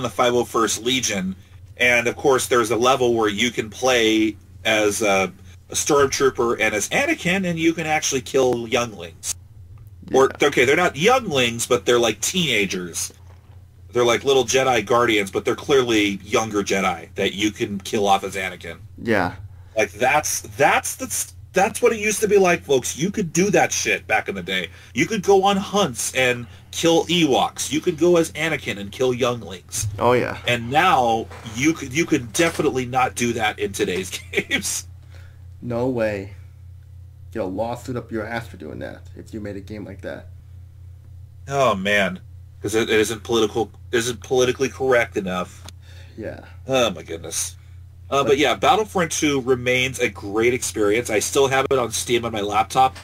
the 501st Legion, and of course there's a level where you can play as a stormtrooper and as Anakin, and you can actually kill younglings. Yeah. Or okay, they're not younglings, but they're like teenagers. They're like little Jedi guardians, but they're clearly younger Jedi that you can kill off as Anakin. Yeah. Like that's what it used to be like, folks. You could do that shit back in the day. You could go on hunts and kill Ewoks. You could go as Anakin and kill younglings. Oh yeah. And now you could definitely not do that in today's games. No way. Get a lawsuit up your ass for doing that if you made a game like that. Oh man, because it isn't politically correct enough. Yeah. Oh my goodness. But yeah, Battlefront 2 remains a great experience. I still have it on Steam on my laptop.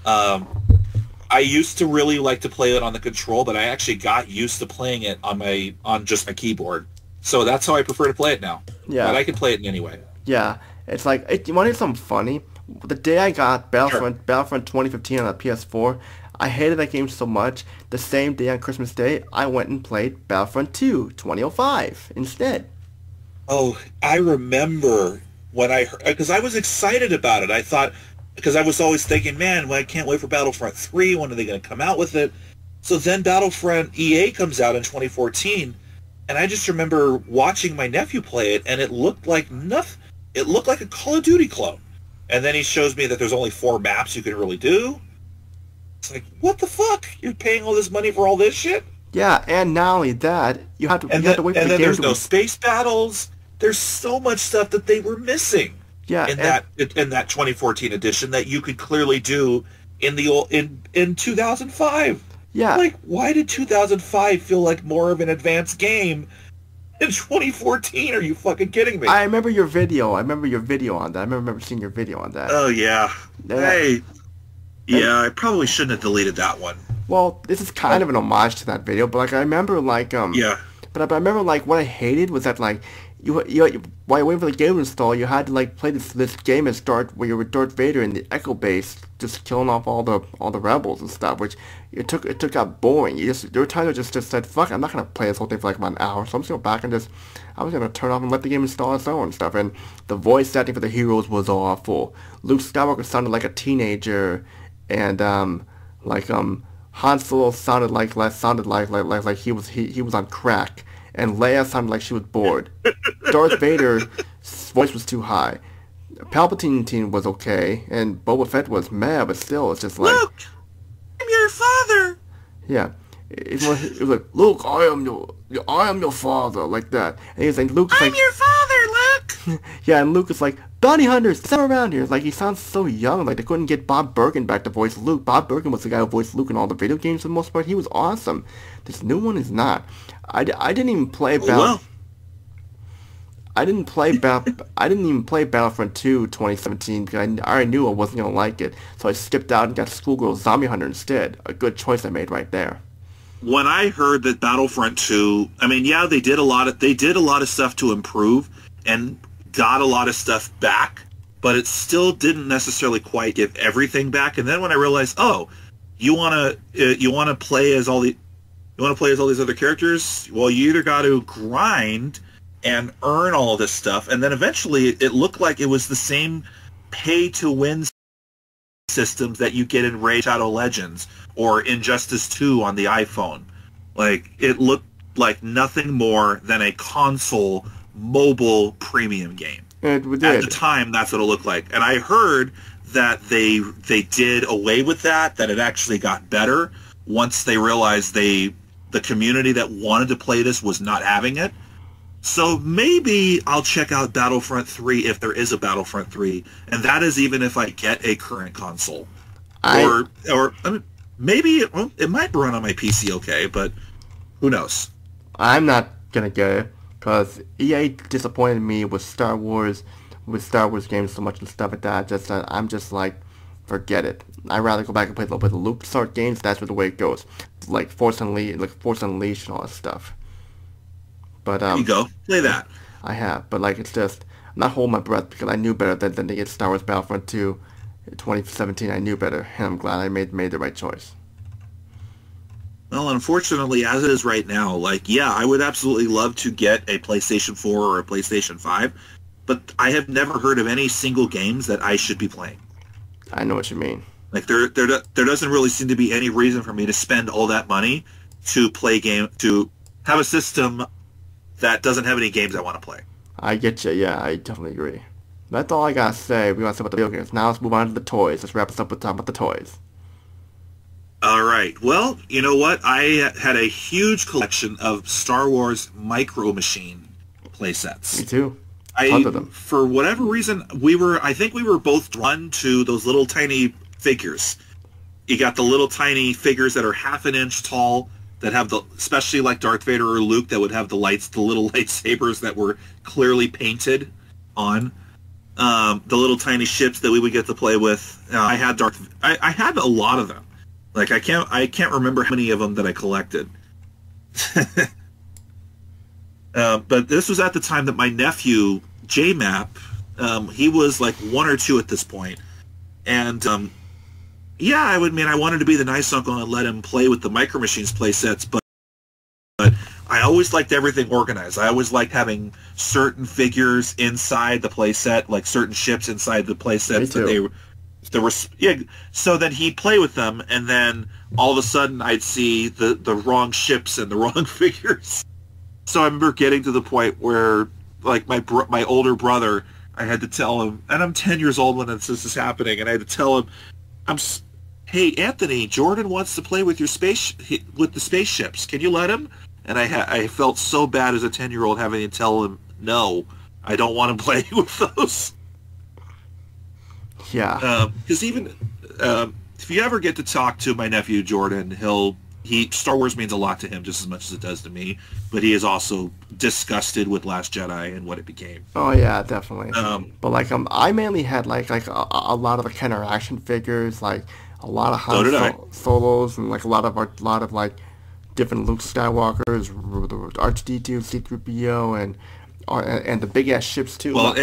I used to really like to play it on the control, but I actually got used to playing it on just my keyboard. So that's how I prefer to play it now. Yeah. But I can play it in any way. Yeah. It's like, you want to hear something funny? The day I got Battlefront 2015 on the PS4, I hated that game so much. The same day on Christmas Day, I went and played Battlefront 2 2005 instead. Oh, I remember when because I was excited about it. I thought, because I was always thinking, man, well, I can't wait for Battlefront 3. When are they going to come out with it? So then Battlefront EA comes out in 2014, and I just remember watching my nephew play it, and it looked like nothing. It looked like a Call of Duty clone. And then he shows me that there's only 4 maps you can really do. It's like, what the fuck? You're paying all this money for all this shit? Yeah, and not only that, you have to wait for the game to... And then there's no space battles. There's so much stuff that they were missing in that 2014 edition that you could clearly do in in 2005. Yeah. Like, why did 2005 feel like more of an advanced game in 2014? Are you fucking kidding me? I remember your video. I remember seeing your video on that. Oh, yeah. Hey. Yeah, I probably shouldn't have deleted that one. Well, this is kind of an homage to that video, but like I remember like Yeah. But I remember like what I hated was that like you while you waiting for the game to install, you had to like play this game as Darth, where you were Darth Vader in the Echo base, just killing off all the rebels and stuff, which it took out boring. There were times I just said, fuck, I'm not gonna play this whole thing for like about an hour, so I'm just gonna go back and I was gonna turn off and let the game install on its own and stuff. And the voice acting for the heroes was awful. Luke Skywalker sounded like a teenager, and Han Solo sounded like he was on crack, and Leia sounded like she was bored. Darth Vader's voice was too high. Palpatine was okay, and Boba Fett was mad, but still, it's just like, Luke, I'm your father. Yeah, it was like, Luke, I am your father, like that. And he was like, Luke's I'm like, your father, Luke. yeah, and Luke is like, bounty hunters, come around here. Like, he sounds so young. Like, they couldn't get Bob Bergen back to voice Luke. Bob Bergen was the guy who voiced Luke in all the video games for the most part. He was awesome. This new one is not. I didn't even play I didn't even play Battlefront 2 2017 because I already knew I wasn't gonna like it. So I skipped out and got Schoolgirl Zombie Hunter instead. A good choice I made right there. When I heard that Battlefront 2, I mean, yeah, they did a lot of stuff to improve and got a lot of stuff back, but it still didn't necessarily quite give everything back. And then when I realized, oh, you want to play as all these other characters, well, you either got to grind and earn all of this stuff, and then eventually it looked like it was the same pay-to-win systems that you get in Raid Shadow Legends or Injustice 2 on the iPhone. Like, it looked like nothing more than a console mobile premium game. At the time, that's what it looked like. And I heard that they did away with that it actually got better once they realized the community that wanted to play this was not having it. So maybe I'll check out Battlefront 3 if there is a Battlefront 3, and that is even if I get a current console. Or I mean, maybe it might run on my PC okay, but who knows? I'm not gonna get it because EA disappointed me with Star Wars games so much and stuff like that. I'm just like, forget it. I'd rather go back and play a little bit of the LucasArts games. That's where the way it goes, like Force Unleashed and all that stuff. But There you go. Play that. I have, but like it's just I'm not holding my breath because I knew better than to get Star Wars Battlefront 2 in 2017. I knew better, and I'm glad I made the right choice. Well, unfortunately, as it is right now, like, yeah, I would absolutely love to get a PlayStation 4 or a PlayStation 5, but I have never heard of any single games that I should be playing. I know what you mean. Like, there doesn't really seem to be any reason for me to spend all that money to to have a system that doesn't have any games I want to play. I get you. Yeah, I definitely agree. That's all I gotta say. We want to say about the video games. Now let's move on to the toys. Let's wrap us up with talking about the toys. All right. Well, you know what? I had a huge collection of Star Wars Micro Machine playsets. Me too. Tons of them. For whatever reason, I think we were both drawn to those little tiny figures. You got the little tiny figures that are half an inch tall, that have especially like Darth Vader or Luke, that would have the little lightsabers that were clearly painted on. The little tiny ships that we would get to play with. I had I had a lot of them. Like I can't remember how many of them that I collected. But this was at the time that my nephew J-Map, he was like 1 or 2 at this point, and yeah, I wanted to be the nice uncle and let him play with the Micro Machines playsets, but I always liked everything organized. I always liked having certain figures inside the playset, like certain ships inside the playsets that so then he'd play with them, and then all of a sudden I'd see the wrong ships and the wrong figures. So I remember getting to the point where, like, my older brother, I had to tell him, and I'm 10 years old when this is happening, and I had to tell him, hey, Anthony, Jordan wants to play with with the spaceships. Can you let him? And I felt so bad as a 10-year-old having to tell him, no, I don't want to play with those. Yeah. Because even if you ever get to talk to my nephew Jordan, Star Wars means a lot to him just as much as it does to me. But he is also disgusted with Last Jedi and what it became. Oh yeah, definitely. But like I mainly had like a lot of the Kenner action figures, like a lot of Han Solos, and like a lot of like different Luke Skywalkers, R2-D2, C-3PO, and the big ass ships too. Well,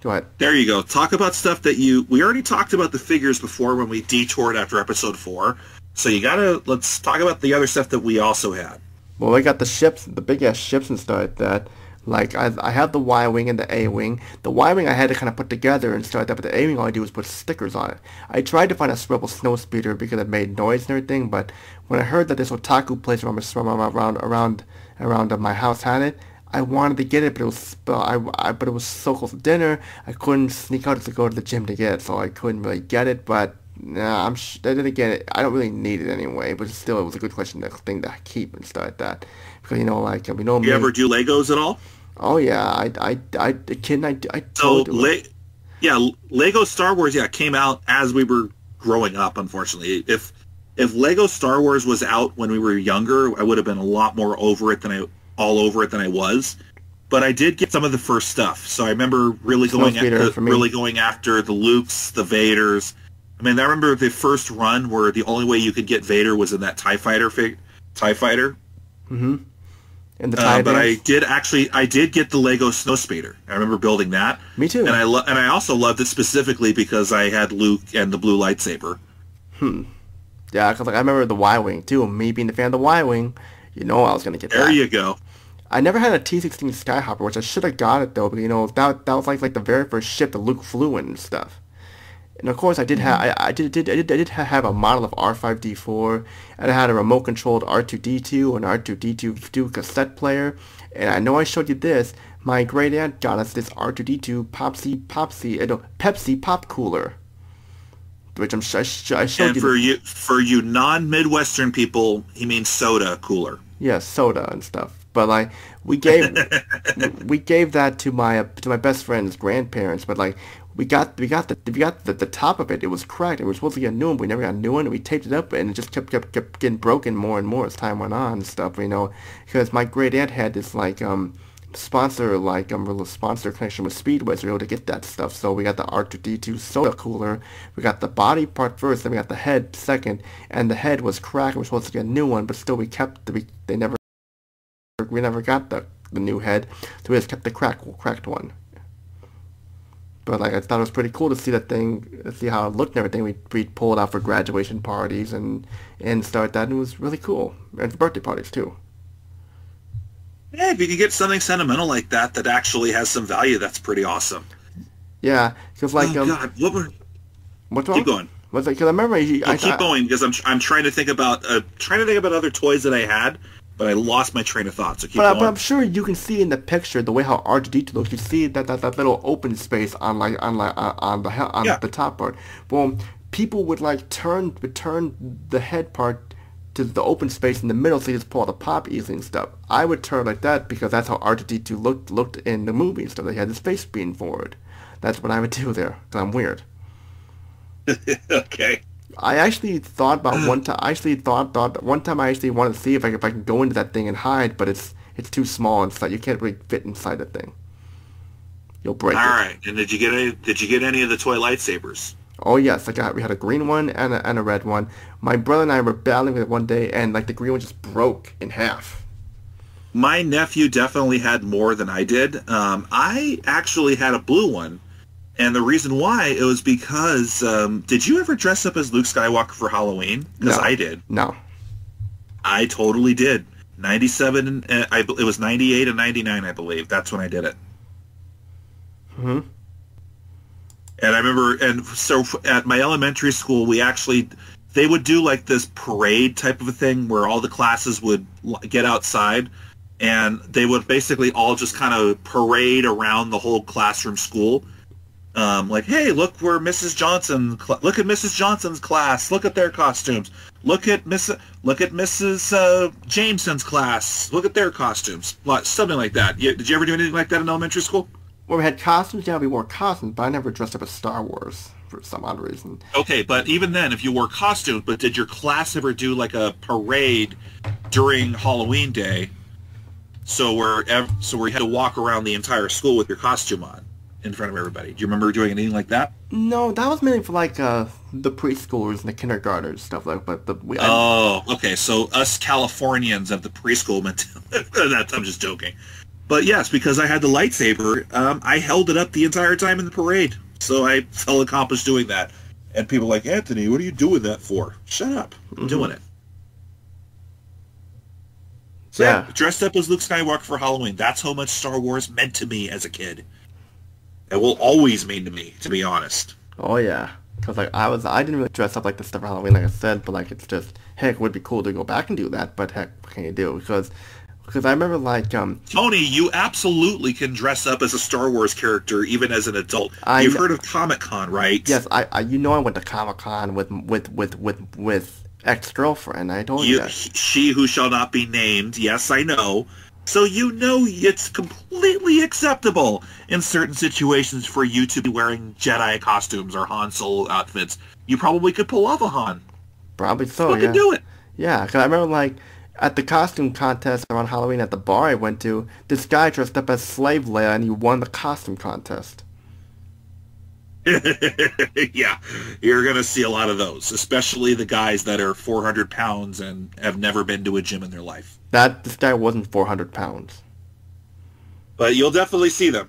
go ahead. There you go. Talk about stuff that we already talked about the figures before when we detoured after episode 4. So let's talk about the other stuff that we also had. Well, we got the ships, the big ass ships and stuff like that. Like I have the Y-wing and the A-wing. The Y-wing I had to kind of put together and stuff like that, but the A-wing all I do was put stickers on it. I tried to find a Rebel snowspeeder because it made noise and everything, but when I heard that this otaku place around my house had it, I wanted to get it, but it was so close to dinner, I couldn't sneak out to go to the gym to get it, so I couldn't really get it. But I didn't get it. I don't really need it anyway, but still, it was a good thing to keep and stuff like that. Because you ever do Legos at all? Oh yeah, I totally. Lego Star Wars came out as we were growing up. Unfortunately, if Lego Star Wars was out when we were younger, I would have been a lot more all over it than I was. But I did get some of the first stuff, so I remember really going after the Lukes, the Vaders. I mean, I remember the first run where the only way you could get Vader was in that TIE Fighter. Mm-hmm. And the TIE but I did get the Lego Snowspeeder. I remember building that. Me too. And I also loved it specifically because I had Luke and the blue lightsaber. Yeah, because I remember the Y-wing too. Me being the fan of the Y-wing, I was gonna get that. There you go. I never had a T-16 Skyhopper, which I should have got it though. But that was like the very first ship that Luke flew in and stuff. And of course, I did have I did have a model of R5D4, and I had a remote controlled R2D2 and R2D2 cassette player. And I know I showed you this. My great aunt got us this R2D2 Pepsi pop cooler, which I showed and you. And for you non-Midwestern people, he means soda cooler. Yeah, soda and stuff. But like we gave that to my best friend's grandparents. But like we got the top of it. It was cracked. We were supposed to get a new one, but we never got a new one. And we taped it up, and it just kept getting broken more and more as time went on and stuff. Because my great aunt had this like sponsor sponsor connection with Speedway, so we were able to get that stuff. So we got the R2D2 soda cooler. We got the body part first, then we got the head second, and the head was cracked. We were supposed to get a new one, but still we never got the new head, so we just kept the cracked one. But like I thought it was pretty cool to see that thing, see how it looked and everything. We'd pull it out for graduation parties and stuff like that, and it was really cool. And for birthday parties too. Yeah, if you can get something sentimental like that that actually has some value, that's pretty awesome. Yeah, because like God, what's wrong? Keep going. What's because I remember keep going because I'm trying to think about other toys that I had, but I lost my train of thought. So keep going. But I'm sure you can see in the picture the way how R2D2 looks. You see that little open space on the top part. Well, people would like turn the head part to the open space in the middle, so you just pull out the pop easily and stuff. I would turn like that because that's how R2D2 looked in the movie and stuff. They had his face being forward. That's what I would do there because I'm weird. Okay. I actually thought about one time. One time I actually wanted to see if I can go into that thing and hide, but it's too small inside. You can't really fit inside the thing. You'll break it. All right. And did you get any of the toy lightsabers? Oh yes, we had a green one and a red one. My brother and I were battling with it one day, and like the green one just broke in half. My nephew definitely had more than I did. I actually had a blue one. And the reason why, it was because, did you ever dress up as Luke Skywalker for Halloween? Because I did. No. I totally did. 97, it was 98 and 99, I believe. That's when I did it. Hmm. And I remember, and so at my elementary school, they would do like this parade type of a thing where all the classes would get outside, and they would basically all just kind of parade around the whole classroom school. Like, hey, look where Mrs. Johnson's class. Look at their costumes. Look at Mrs. Jameson's class. Look at their costumes. Something like that. Did you ever do anything like that in elementary school? Well, we had costumes. Yeah, we wore costumes, but I never dressed up as Star Wars for some odd reason. Okay, but even then, if you wore costumes, but did your class ever do like a parade during Halloween Day? So where you had to walk around the entire school with your costume on in front of everybody. Do you remember doing anything like that? No, that was mainly for like the preschoolers and the kindergartners stuff like. Okay. So us Californians of the preschool I'm just joking. But yes, because I had the lightsaber, I held it up the entire time in the parade. So I felt accomplished doing that. And people were like, Anthony, what are you doing that for? Shut up. I'm doing it. So yeah, dressed up as Luke Skywalker for Halloween. That's how much Star Wars meant to me as a kid. It will always mean to me, to be honest. Oh yeah, because like I didn't really dress up like this stuff for Halloween, like I said, but like it's just heck, it would be cool to go back and do that. But heck, what can you do? Because I remember like Tony, you absolutely can dress up as a Star Wars character even as an adult. You've heard of Comic-Con, right? Yes, I went to Comic-Con with ex-girlfriend. I told you that. She who shall not be named. Yes, I know. So you know it's completely acceptable in certain situations for you to be wearing Jedi costumes or Han Solo outfits. You probably could pull off a Han. Probably so, yeah. Do it. Yeah, because I remember like at the costume contest around Halloween at the bar I went to, this guy dressed up as Slave Leia and he won the costume contest. Yeah, you're going to see a lot of those, especially the guys that are 400 pounds and have never been to a gym in their life. This guy wasn't 400 pounds. But you'll definitely see them,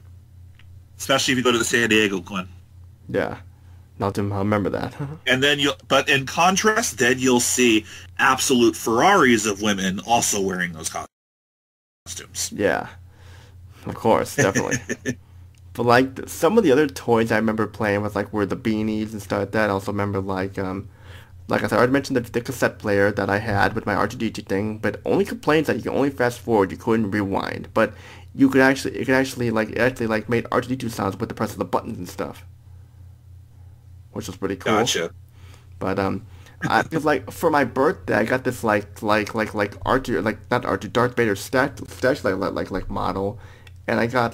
especially if you go to the San Diego one. Yeah, I'll remember that. And then but in contrast, then you'll see absolute Ferraris of women also wearing those costumes. Yeah, of course, definitely. But like some of the other toys I remember playing with were the beanies and stuff like that. I also remember like I said, I already mentioned the cassette player that I had with my R2D2 thing, but only complains that you can only fast forward, you couldn't rewind. But it actually made R2D2 sounds with the press of the buttons and stuff, which was pretty cool. Gotcha. But because like for my birthday, I got this like R2 not R2 Darth Vader statue like model, and I got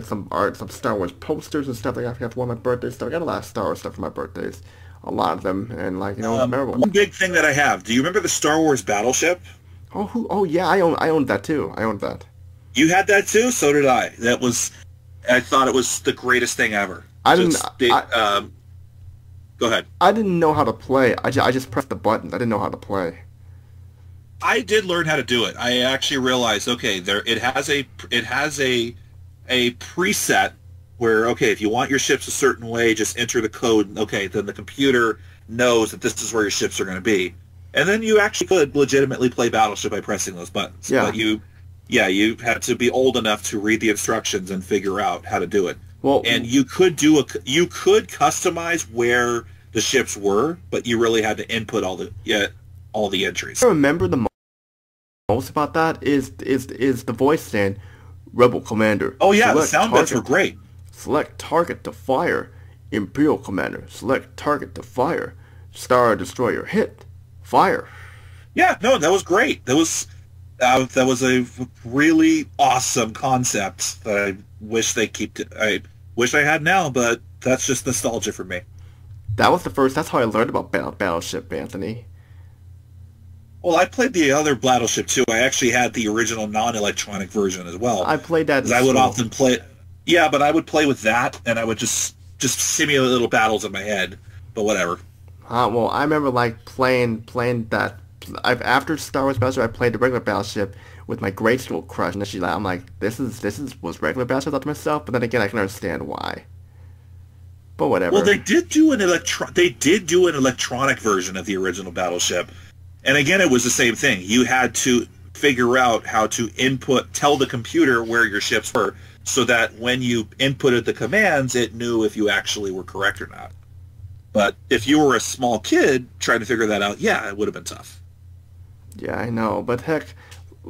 some art, some Star Wars posters and stuff like that. I got one of my birthdays stuff. I got a lot of Star Wars stuff for my birthdays. A lot of them. And memorable. One big thing that I have, do you remember the Star Wars battleship? Oh yeah, I owned that too. I owned that. You had that too? So did I. I thought it was the greatest thing ever. I didn't. Go ahead. I didn't know how to play. I just pressed the buttons. I didn't know how to play. I did learn how to do it. I actually realized, okay, it has a preset where, okay, if you want your ships a certain way, just enter the code. Okay, then the computer knows that this is where your ships are going to be. And then you actually could legitimately play Battleship by pressing those buttons. Yeah. But you had to be old enough to read the instructions and figure out how to do it. Well, and you could customize where the ships were, but you really had to input all the entries. I remember the most about that is the voice saying, "Rebel Commander." Oh yeah, the sound bits were great. Select target to fire. Imperial Commander. Select target to fire. Star Destroyer hit. Fire. Yeah, no, that was great. That was a really awesome concept that I wish I wish I had now, but that's just nostalgia for me. That's how I learned about Battleship, Anthony. Well, I played the other Battleship too. I actually had the original non-electronic version as well. I played that. I would often play. Yeah, but I would play with that, and I would just simulate little battles in my head. But whatever. Well, I remember like playing that. After Star Wars Battleship, I played the regular Battleship with my grade school crush, and I'm like, this was regular Battleship. I thought to myself, but then again, I can understand why. But whatever. Well, they did do an electronic version of the original Battleship, and again, it was the same thing. You had to figure out how to tell the computer where your ships were, so that when you inputted the commands, it knew if you actually were correct or not. But if you were a small kid trying to figure that out, yeah, it would have been tough. Yeah, I know, but heck,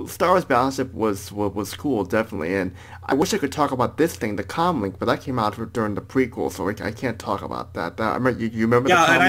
Star Wars Battleship was cool, definitely, and I wish I could talk about this thing, the Comlink, but that came out during the prequel, so I can't talk about that. I remember, you remember the Comlink? Yeah, and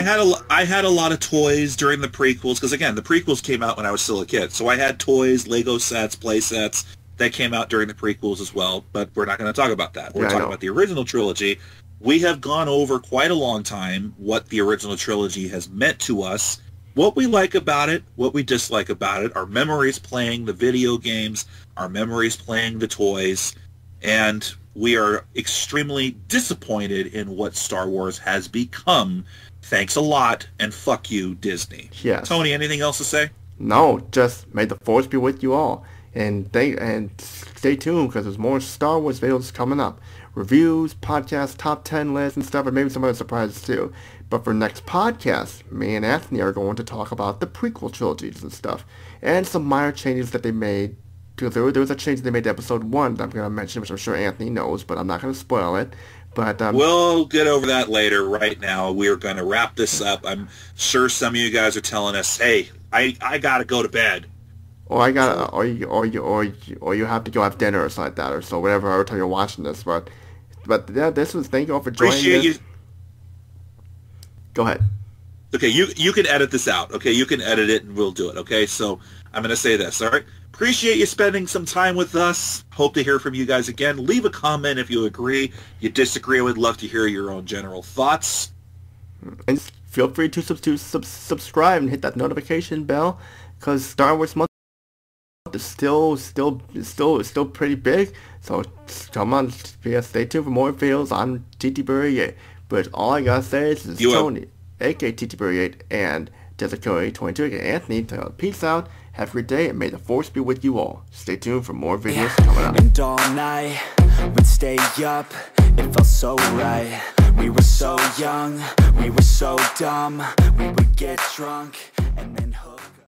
I had a lot of toys during the prequels, because again, the prequels came out when I was still a kid, so I had toys, Lego sets, play sets, that came out during the prequels as well, but we're not going to talk about that. We're talking about the original trilogy. We have gone over quite a long time what the original trilogy has meant to us, what we like about it, what we dislike about it, our memories playing the video games, our memories playing the toys, and we are extremely disappointed in what Star Wars has become. Thanks a lot, and fuck you, Disney. Yes. Tony, anything else to say? No, just may the Force be with you all. And stay tuned, because there's more Star Wars videos coming up. Reviews, podcasts, top 10 lists and stuff, and maybe some other surprises too. But for next podcast, me and Anthony are going to talk about the prequel trilogies and stuff. And some minor changes that they made. Because there was a change they made to episode 1 that I'm going to mention, which I'm sure Anthony knows, but I'm not going to spoil it. But we'll get over that later. Right now, we're going to wrap this up. I'm sure some of you guys are telling us, hey, I got to go to bed. Or you have to go have dinner or something like that, or so whatever. Every time you're watching this, but yeah, thank you all for joining. Appreciate you. Go ahead. Okay, you can edit this out. Okay, you can edit it and we'll do it. Okay, so I'm gonna say this. All right. Appreciate you spending some time with us. Hope to hear from you guys again. Leave a comment if you agree, you disagree. I would love to hear your own general thoughts. And feel free to subscribe and hit that notification bell, because Star Wars Month is still pretty big. So come on, stay tuned for more videos on TTBurger. But all I gotta say is Tony, aka TTBurger, and DesertCoyote22, aka Anthony. Peace out. Have a great day, and may the Force be with you all. Stay tuned for more videos coming up. And all night, we'd stay up, it felt so right. We were so young, we were so dumb, we would get drunk.